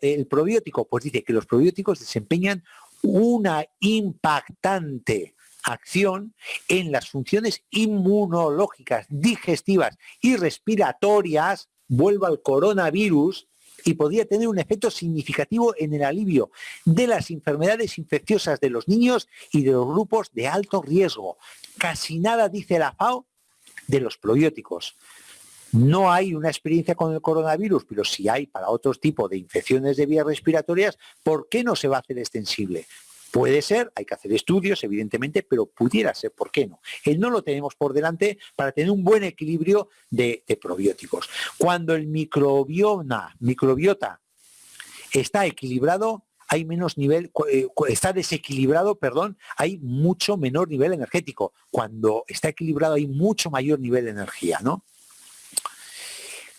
El probiótico, pues dice que los probióticos desempeñan una impactante acción en las funciones inmunológicas, digestivas y respiratorias, vuelvo al coronavirus, y podría tener un efecto significativo en el alivio de las enfermedades infecciosas de los niños y de los grupos de alto riesgo. Casi nada dice la FAO de los probióticos. No hay una experiencia con el coronavirus, pero si hay para otros tipos de infecciones de vías respiratorias, ¿por qué no se va a hacer extensible? Puede ser, hay que hacer estudios, evidentemente, pero pudiera ser, ¿por qué no? No lo tenemos por delante para tener un buen equilibrio de probióticos. Cuando el microbiota está equilibrado, hay menos nivel, está desequilibrado, perdón, hay mucho menor nivel energético. Cuando está equilibrado hay mucho mayor nivel de energía, ¿no?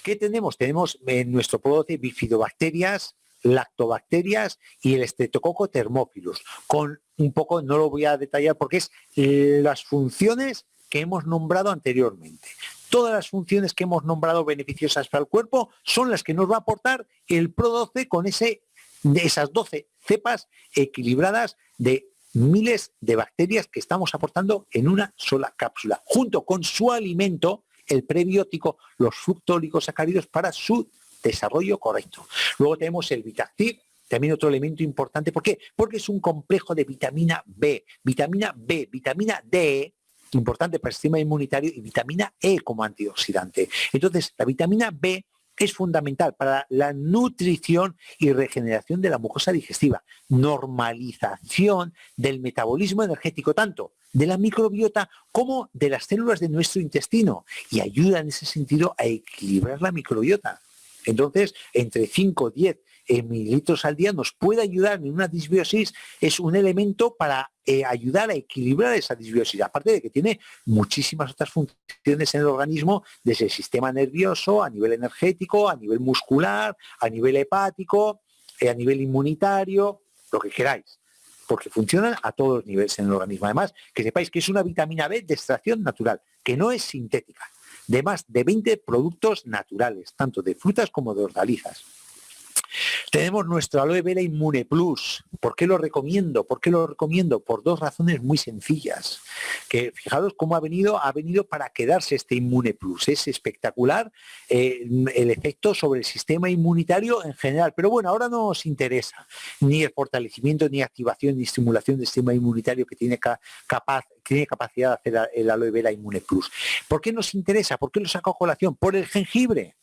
¿Qué tenemos? Tenemos en nuestro ProDoce bifidobacterias, lactobacterias y el Streptococcus thermophilus, con un poco, no lo voy a detallar porque es las funciones que hemos nombrado anteriormente. Todas las funciones que hemos nombrado beneficiosas para el cuerpo son las que nos va a aportar el ProDoce con esas 12 cepas equilibradas de miles de bacterias que estamos aportando en una sola cápsula, junto con su alimento, el prebiótico, los fructooligosacáridos para su desarrollo correcto. Luego tenemos el Vitactiv, también otro elemento importante. ¿Por qué? Porque es un complejo de vitamina B, vitamina D, importante para el sistema inmunitario, y vitamina E como antioxidante. Entonces, la vitamina B es fundamental para la nutrición y regeneración de la mucosa digestiva, normalización del metabolismo energético, tanto de la microbiota como de las células de nuestro intestino, y ayuda en ese sentido a equilibrar la microbiota. Entonces, entre 5 o 10 mililitros al día nos puede ayudar en una disbiosis, es un elemento para ayudar a equilibrar esa disbiosis, aparte de que tiene muchísimas otras funciones en el organismo, desde el sistema nervioso, a nivel energético, a nivel muscular, a nivel hepático, a nivel inmunitario, lo que queráis, porque funcionan a todos los niveles en el organismo. Además, que sepáis que es una vitamina B de extracción natural, que no es sintética, de más de 20 productos naturales, tanto de frutas como de hortalizas. Tenemos nuestro Aloe Vera Immune Plus. ¿Por qué lo recomiendo? ¿Por qué lo recomiendo? Por dos razones muy sencillas. Que fijaros cómo ha venido para quedarse este Immune Plus. Es espectacular el efecto sobre el sistema inmunitario en general. Pero bueno, ahora no nos interesa ni el fortalecimiento, ni activación, ni estimulación del sistema inmunitario que tiene capacidad de hacer el Aloe Vera Immune Plus. ¿Por qué nos interesa? ¿Por qué lo saco a colación? Por el jengibre.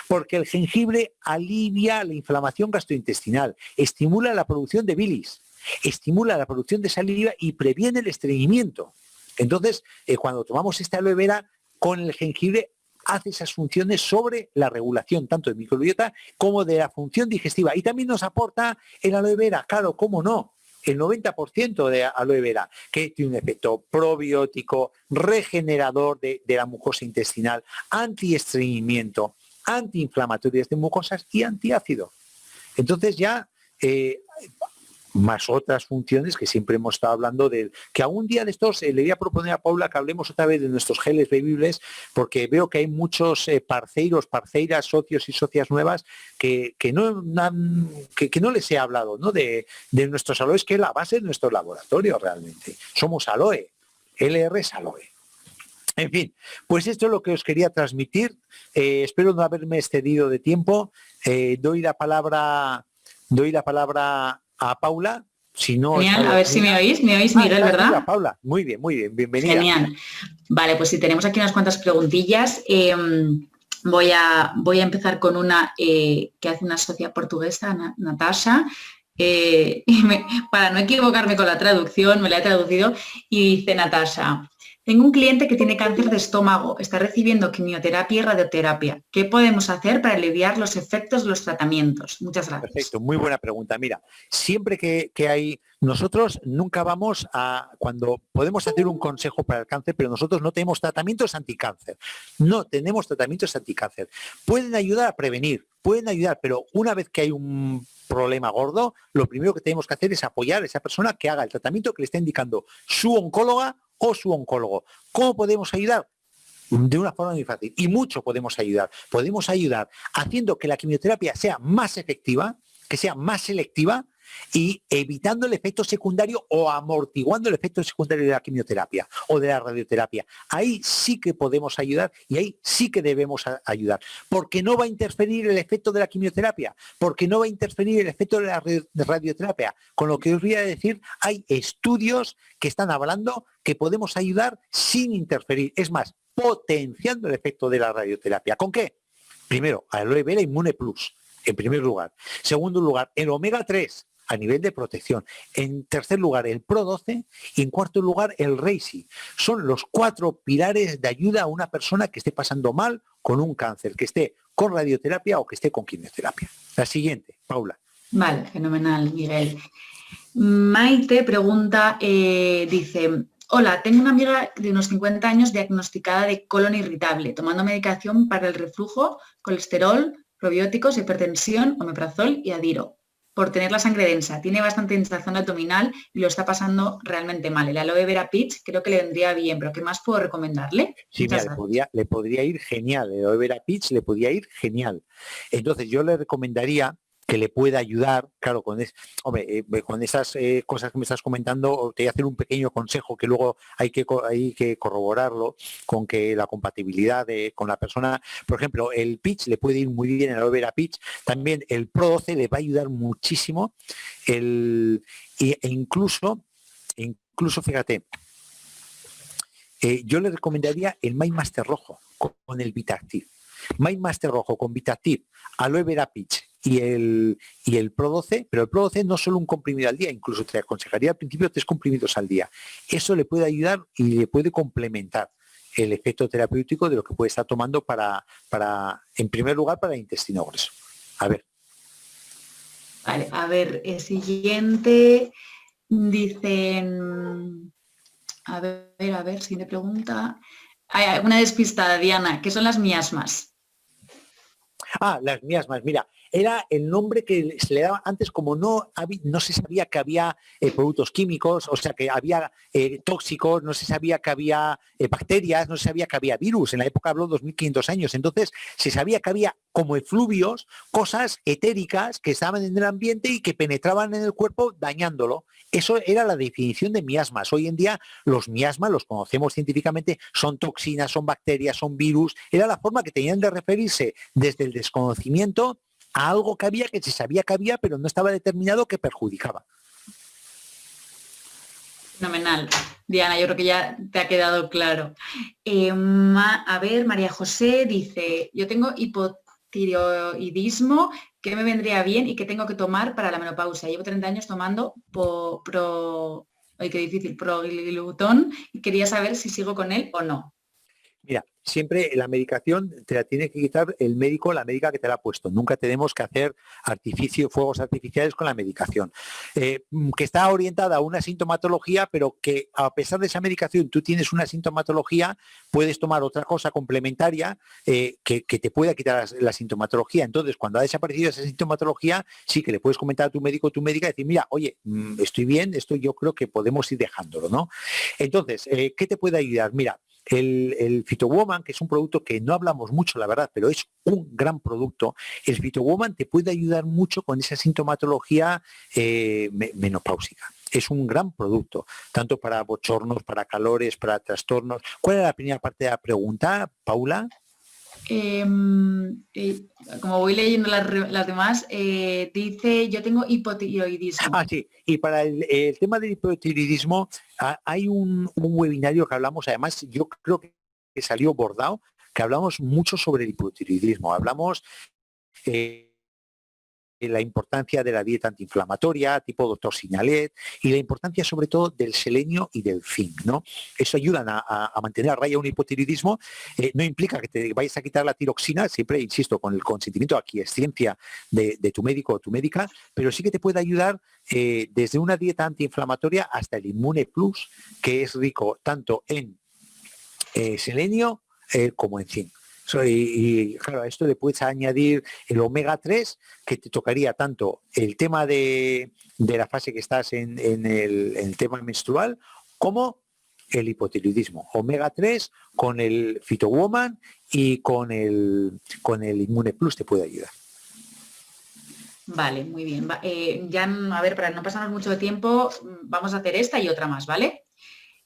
Porque el jengibre alivia la inflamación gastrointestinal, estimula la producción de bilis, estimula la producción de saliva y previene el estreñimiento. Entonces, cuando tomamos esta aloe vera con el jengibre, hace esas funciones sobre la regulación tanto de microbiota como de la función digestiva. Y también nos aporta el aloe vera, claro, cómo no, el 90% de aloe vera, que tiene un efecto probiótico, regenerador de la mucosa intestinal, antiestreñimiento, antiinflamatorias de mucosas y antiácido. Entonces ya más otras funciones que siempre hemos estado hablando de, que a un día de estos le voy a proponer a Paula que hablemos otra vez de nuestros geles bebibles, porque veo que hay muchos parceiros, parceiras, socios y socias nuevas que no les he hablado, ¿no? de nuestros aloes, que es la base de nuestro laboratorio realmente. Somos aloe, LR es aloe. En fin, pues esto es lo que os quería transmitir. Espero no haberme excedido de tiempo. Doy la palabra a Paula. Si no, genial, a ver si me oís, Miguel, ¿verdad? Viva, Paula, muy bien, bienvenida. Genial. Vale, pues si tenemos aquí unas cuantas preguntillas. Voy a empezar con una que hace una socia portuguesa, Natasha. Para no equivocarme con la traducción, me la he traducido y dice Natasha: tengo un cliente que tiene cáncer de estómago, está recibiendo quimioterapia y radioterapia. ¿Qué podemos hacer para aliviar los efectos de los tratamientos? Muchas gracias. Perfecto, muy buena pregunta. Mira, siempre que hay, nosotros nunca vamos a, cuando podemos hacer un consejo para el cáncer, pero nosotros no tenemos tratamientos anticáncer. No tenemos tratamientos anticáncer. Pueden ayudar a prevenir, pueden ayudar, pero una vez que hay un problema gordo, lo primero que tenemos que hacer es apoyar a esa persona que haga el tratamiento que le está indicando su oncóloga o su oncólogo. ¿Cómo podemos ayudar? De una forma muy fácil. Y mucho podemos ayudar. Podemos ayudar haciendo que la quimioterapia sea más efectiva, que sea más selectiva y evitando el efecto secundario o amortiguando el efecto secundario de la quimioterapia o de la radioterapia. Ahí sí que podemos ayudar y ahí sí que debemos ayudar. Porque no va a interferir el efecto de la quimioterapia, porque no va a interferir el efecto de la radioterapia. Con lo que os voy a decir, hay estudios que están hablando que podemos ayudar sin interferir. Es más, potenciando el efecto de la radioterapia. ¿Con qué? Primero, Aloe Vera Inmune Plus, en primer lugar. Segundo lugar, el omega 3 a nivel de protección. En tercer lugar, el Pro 12 y en cuarto lugar, el Reishi. Son los 4 pilares de ayuda a una persona que esté pasando mal con un cáncer, que esté con radioterapia o que esté con quimioterapia. La siguiente, Paula. Vale, fenomenal, Miguel. Maite pregunta, dice: hola, tengo una amiga de unos 50 años diagnosticada de colon irritable, tomando medicación para el reflujo, colesterol, probióticos, hipertensión, omeprazol y adiro, por tener la sangre densa. Tiene bastante hinchazón abdominal y lo está pasando realmente mal. El aloe vera peach creo que le vendría bien, pero ¿qué más puedo recomendarle? Sí, mira, le podría ir genial. El aloe vera peach le podría ir genial. Entonces yo le recomendaría que le pueda ayudar, claro, con esas cosas que me estás comentando, te voy a hacer un pequeño consejo que luego hay que corroborarlo con que la compatibilidad con la persona. Por ejemplo, el pitch le puede ir muy bien, el aloe vera pitch. También el Pro 12 le va a ayudar muchísimo. Incluso, fíjate, yo le recomendaría el MyMaster rojo con el Vitactiv. MyMaster rojo con Vitactiv, aloe vera pitch y el Pro 12, pero el Pro 12 no solo un comprimido al día, incluso te aconsejaría al principio 3 comprimidos al día. Eso le puede ayudar y le puede complementar el efecto terapéutico de lo que puede estar tomando para en primer lugar, para el intestino grueso. A ver. Vale, a ver, el siguiente dicen, a ver, siguiente pregunta. Hay una despistada, Diana, ¿qué son las miasmas? Las miasmas, mira, era el nombre que se le daba antes, como no se sabía que había productos químicos, o sea, que había tóxicos, no se sabía que había bacterias, no se sabía que había virus. En la época habló 2500 años, entonces se sabía que había como efluvios, cosas etéricas que estaban en el ambiente y que penetraban en el cuerpo dañándolo. Eso era la definición de miasmas. Hoy en día los miasmas, los conocemos científicamente, son toxinas, son bacterias, son virus. Era la forma que tenían de referirse desde el desconocimiento a algo que había, que se sabía que había, pero no estaba determinado, que perjudicaba. Fenomenal. Diana, yo creo que ya te ha quedado claro. A ver, María José dice: yo tengo hipotiroidismo, ¿qué me vendría bien y qué tengo que tomar para la menopausia? Llevo 30 años tomando proglutón y quería saber si sigo con él o no. Mira, siempre la medicación te la tiene que quitar el médico, la médica que te la ha puesto. Nunca tenemos que hacer fuegos artificiales con la medicación. Que está orientada a una sintomatología, pero que a pesar de esa medicación tú tienes una sintomatología, puedes tomar otra cosa complementaria que te pueda quitar la sintomatología. Entonces, cuando ha desaparecido esa sintomatología, sí que le puedes comentar a tu médico o tu médica y decir, mira, oye, estoy bien, esto yo creo que podemos ir dejándolo, ¿no? Entonces, ¿qué te puede ayudar? Mira, el Phytowoman, que es un producto que no hablamos mucho, la verdad, pero es un gran producto. El Phytowoman te puede ayudar mucho con esa sintomatología menopáusica. Es un gran producto, tanto para bochornos, para calores, para trastornos. ¿Cuál era la primera parte de la pregunta, Paula? Como voy leyendo las demás, dice, yo tengo hipotiroidismo. Sí, y para el tema del hipotiroidismo hay un webinario que hablamos, además yo creo que salió bordado, que hablamos mucho sobre el hipotiroidismo. Hablamos la importancia de la dieta antiinflamatoria, tipo doctor Signalet, y la importancia sobre todo del selenio y del zinc, ¿no? Eso ayudan a mantener a raya un hipotiroidismo. No implica que te vayas a quitar la tiroxina, siempre, insisto, con el consentimiento, aquí es ciencia de tu médico o tu médica, pero sí que te puede ayudar desde una dieta antiinflamatoria hasta el Inmune Plus, que es rico tanto en selenio como en zinc. Y claro, a esto le puedes añadir el omega 3, que te tocaría tanto el tema de la fase que estás en el tema menstrual, como el hipotiroidismo. Omega 3 con el Phytowoman y con el Inmune Plus te puede ayudar. Vale, muy bien. Ya, a ver, para no pasarnos mucho tiempo, vamos a hacer esta y otra más, ¿vale?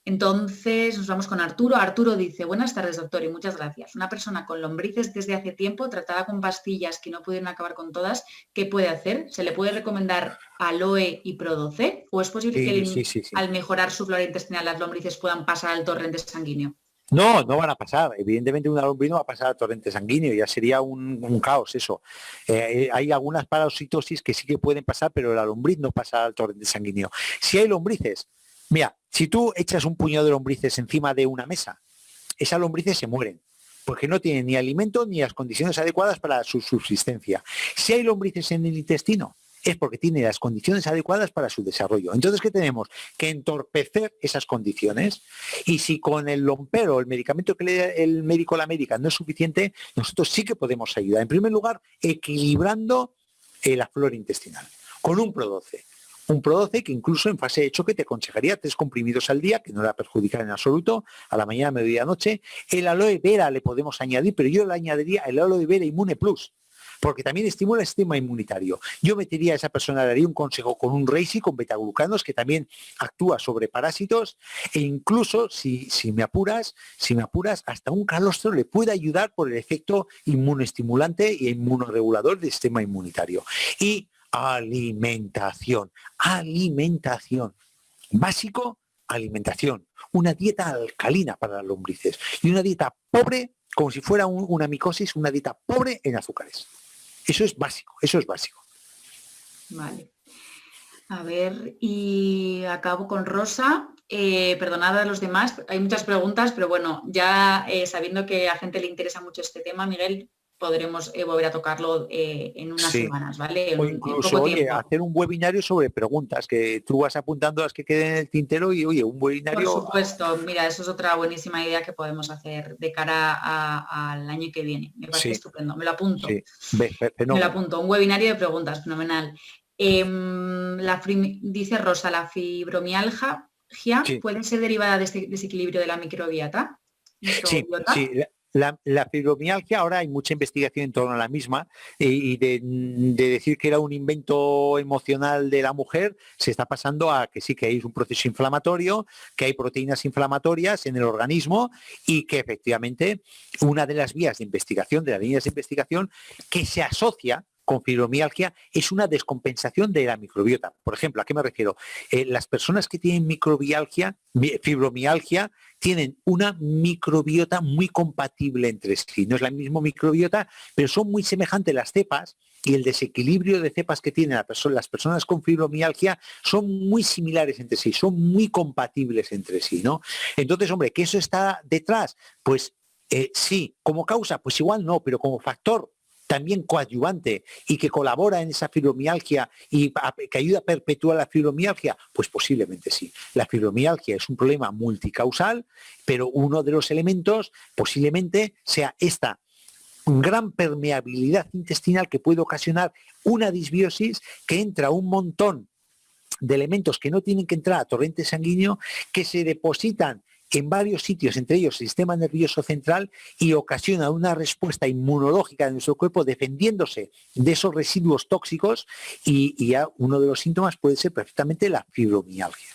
Entonces nos vamos con Arturo. Arturo dice, buenas tardes, doctor, y muchas gracias. Una persona con lombrices desde hace tiempo, tratada con pastillas que no pudieron acabar con todas, ¿qué puede hacer? ¿Se le puede recomendar aloe y Pro-12? ¿O es posible que al mejorar su flora intestinal las lombrices puedan pasar al torrente sanguíneo? No, no van a pasar. Evidentemente una lombriz no va a pasar al torrente sanguíneo, ya sería un caos eso. Hay algunas parasitosis que sí que pueden pasar, pero la lombriz no pasa al torrente sanguíneo. Si hay lombrices, mira, si tú echas un puñado de lombrices encima de una mesa, esas lombrices se mueren, porque no tienen ni alimento ni las condiciones adecuadas para su subsistencia. Si hay lombrices en el intestino, es porque tiene las condiciones adecuadas para su desarrollo. Entonces, ¿qué tenemos? Que entorpecer esas condiciones, y si con el lompero, el medicamento que le da el médico o la médica no es suficiente, nosotros sí que podemos ayudar. En primer lugar, equilibrando la flora intestinal con un Pro-12. Un Pro-12 que incluso en fase de choque te aconsejaría 3 comprimidos al día, que no le va a perjudicar en absoluto, a la mañana, mediodía, noche. El aloe vera le podemos añadir, pero yo le añadiría el aloe vera Inmune Plus, porque también estimula el sistema inmunitario. Yo metería a esa persona, le daría un consejo con un Reishi, con betaglucanos, que también actúa sobre parásitos, e incluso, si me apuras, hasta un calostro le puede ayudar por el efecto inmunoestimulante y inmunoregulador del sistema inmunitario. Y alimentación. Básico, alimentación. Una dieta alcalina para las lombrices y una dieta pobre, como si fuera una micosis, una dieta pobre en azúcares. Eso es básico. Vale. A ver, y acabo con Rosa. Perdonad a los demás, hay muchas preguntas, pero bueno, ya sabiendo que a gente le interesa mucho este tema, Miguel, podremos volver a tocarlo en unas semanas, ¿vale? O incluso, hacer un webinario sobre preguntas, que tú vas apuntando las que queden en el tintero y, un webinario... Por supuesto, mira, eso es otra buenísima idea que podemos hacer de cara al año que viene. Me parece estupendo, me lo apunto. Sí. Me lo apunto, un webinario de preguntas, fenomenal. Dice Rosa, ¿la fibromialgia puede ser derivada de este desequilibrio de la microbiota? Sí. La fibromialgia, ahora hay mucha investigación en torno a la misma, y de decir que era un invento emocional de la mujer, se está pasando a que sí, que hay un proceso inflamatorio, que hay proteínas inflamatorias en el organismo, y que efectivamente una de las vías de investigación, de las líneas de investigación que se asocia con fibromialgia, es una descompensación de la microbiota. Por ejemplo, ¿a qué me refiero? Las personas que tienen fibromialgia, tienen una microbiota muy compatible entre sí. No es la misma microbiota, pero son muy semejantes las cepas, y el desequilibrio de cepas que tienen las personas con fibromialgia son muy similares entre sí, son muy compatibles entre sí, ¿no? Entonces, hombre, ¿qué eso está detrás? Pues Sí, como causa, pues igual no, pero como factor también coadyuvante y que colabora en esa fibromialgia y que ayuda a perpetuar la fibromialgia, pues posiblemente sí. La fibromialgia es un problema multicausal, pero uno de los elementos posiblemente sea esta gran permeabilidad intestinal que puede ocasionar una disbiosis que entra un montón de elementos que no tienen que entrar a torrente sanguíneo, que se depositan en varios sitios, entre ellos el sistema nervioso central, y ocasiona una respuesta inmunológica de nuestro cuerpo defendiéndose de esos residuos tóxicos y ya uno de los síntomas puede ser perfectamente la fibromialgia.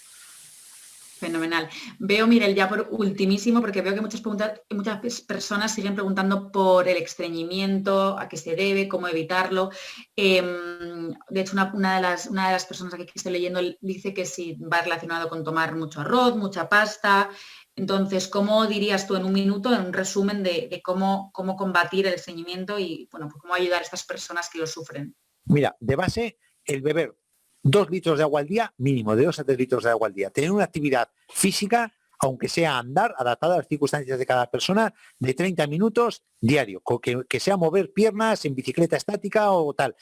Fenomenal. Veo, Miguel, ya por ultimísimo, porque veo que muchas personas siguen preguntando por el estreñimiento, a qué se debe, cómo evitarlo. De hecho, una de las personas aquí que estoy leyendo dice que sí va relacionado con tomar mucho arroz, mucha pasta. Entonces, ¿cómo dirías tú en un minuto, en un resumen de cómo combatir el estreñimiento y bueno, pues cómo ayudar a estas personas que lo sufren? Mira, de base, el beber 2 litros de agua al día, mínimo de 2 a 3 litros de agua al día. Tener una actividad física, aunque sea andar, adaptada a las circunstancias de cada persona, de 30 minutos diario, que sea mover piernas en bicicleta estática o tal.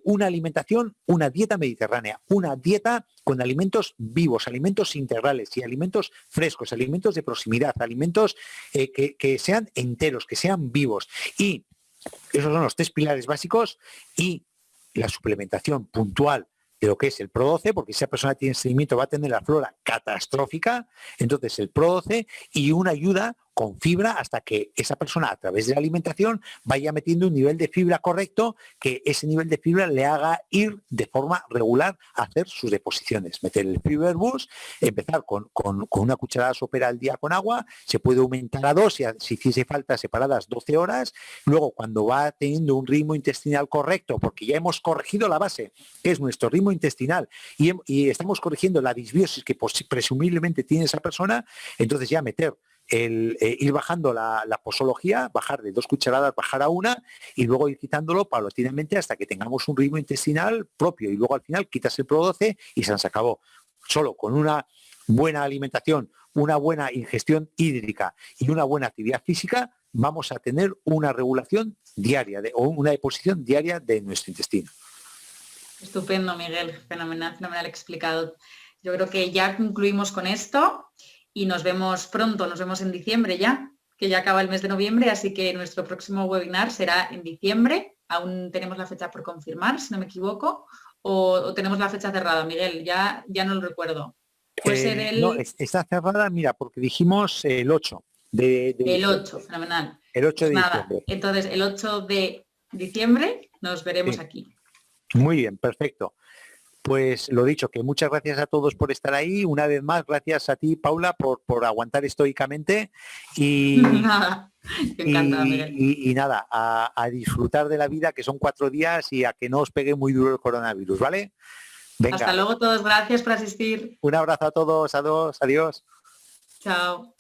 Una alimentación, una dieta mediterránea, una dieta con alimentos vivos, alimentos integrales y alimentos frescos, alimentos de proximidad, alimentos que sean enteros, que sean vivos. Y esos son los 3 pilares básicos y la suplementación puntual de lo que es el Pro12, porque si esa persona tiene estreñimiento va a tener la flora catastrófica, entonces el Pro12 y una ayuda con fibra hasta que esa persona a través de la alimentación vaya metiendo un nivel de fibra correcto, que ese nivel de fibra le haga ir de forma regular a hacer sus deposiciones. Meter el Fiber Boost, empezar con una cucharada sopera al día con agua, se puede aumentar a 2 si hiciese falta separadas 12 horas, luego cuando va teniendo un ritmo intestinal correcto, porque ya hemos corregido la base, que es nuestro ritmo intestinal, y estamos corrigiendo la disbiosis que presumiblemente tiene esa persona, entonces ya meter ir bajando la posología, bajar de 2 cucharadas, bajar a 1 y luego ir quitándolo paulatinamente hasta que tengamos un ritmo intestinal propio y luego al final quitas el Pro12 y se acabó. Solo con una buena alimentación, una buena ingestión hídrica y una buena actividad física vamos a tener una regulación diaria o una deposición diaria de nuestro intestino. Estupendo, Miguel, fenomenal, fenomenal explicado. Yo creo que ya concluimos con esto. Y nos vemos pronto, nos vemos en diciembre ya, que ya acaba el mes de noviembre, así que nuestro próximo webinar será en diciembre. Aún tenemos la fecha por confirmar, si no me equivoco, o tenemos la fecha cerrada, Miguel, ya no lo recuerdo. Puede ser el... No, está cerrada, mira, porque dijimos el 8 el 8, fenomenal. El 8 de nada, diciembre. Entonces, el 8 de diciembre nos veremos aquí. Muy bien, perfecto. Pues lo dicho, que muchas gracias a todos por estar ahí. Una vez más, gracias a ti, Paula, por aguantar estoicamente. Y nada, encantada, Miguel. Y nada, a disfrutar de la vida, que son 4 días, y a que no os pegue muy duro el coronavirus, ¿vale? Venga. Hasta luego todos, gracias por asistir. Un abrazo a todos, adiós. Chao.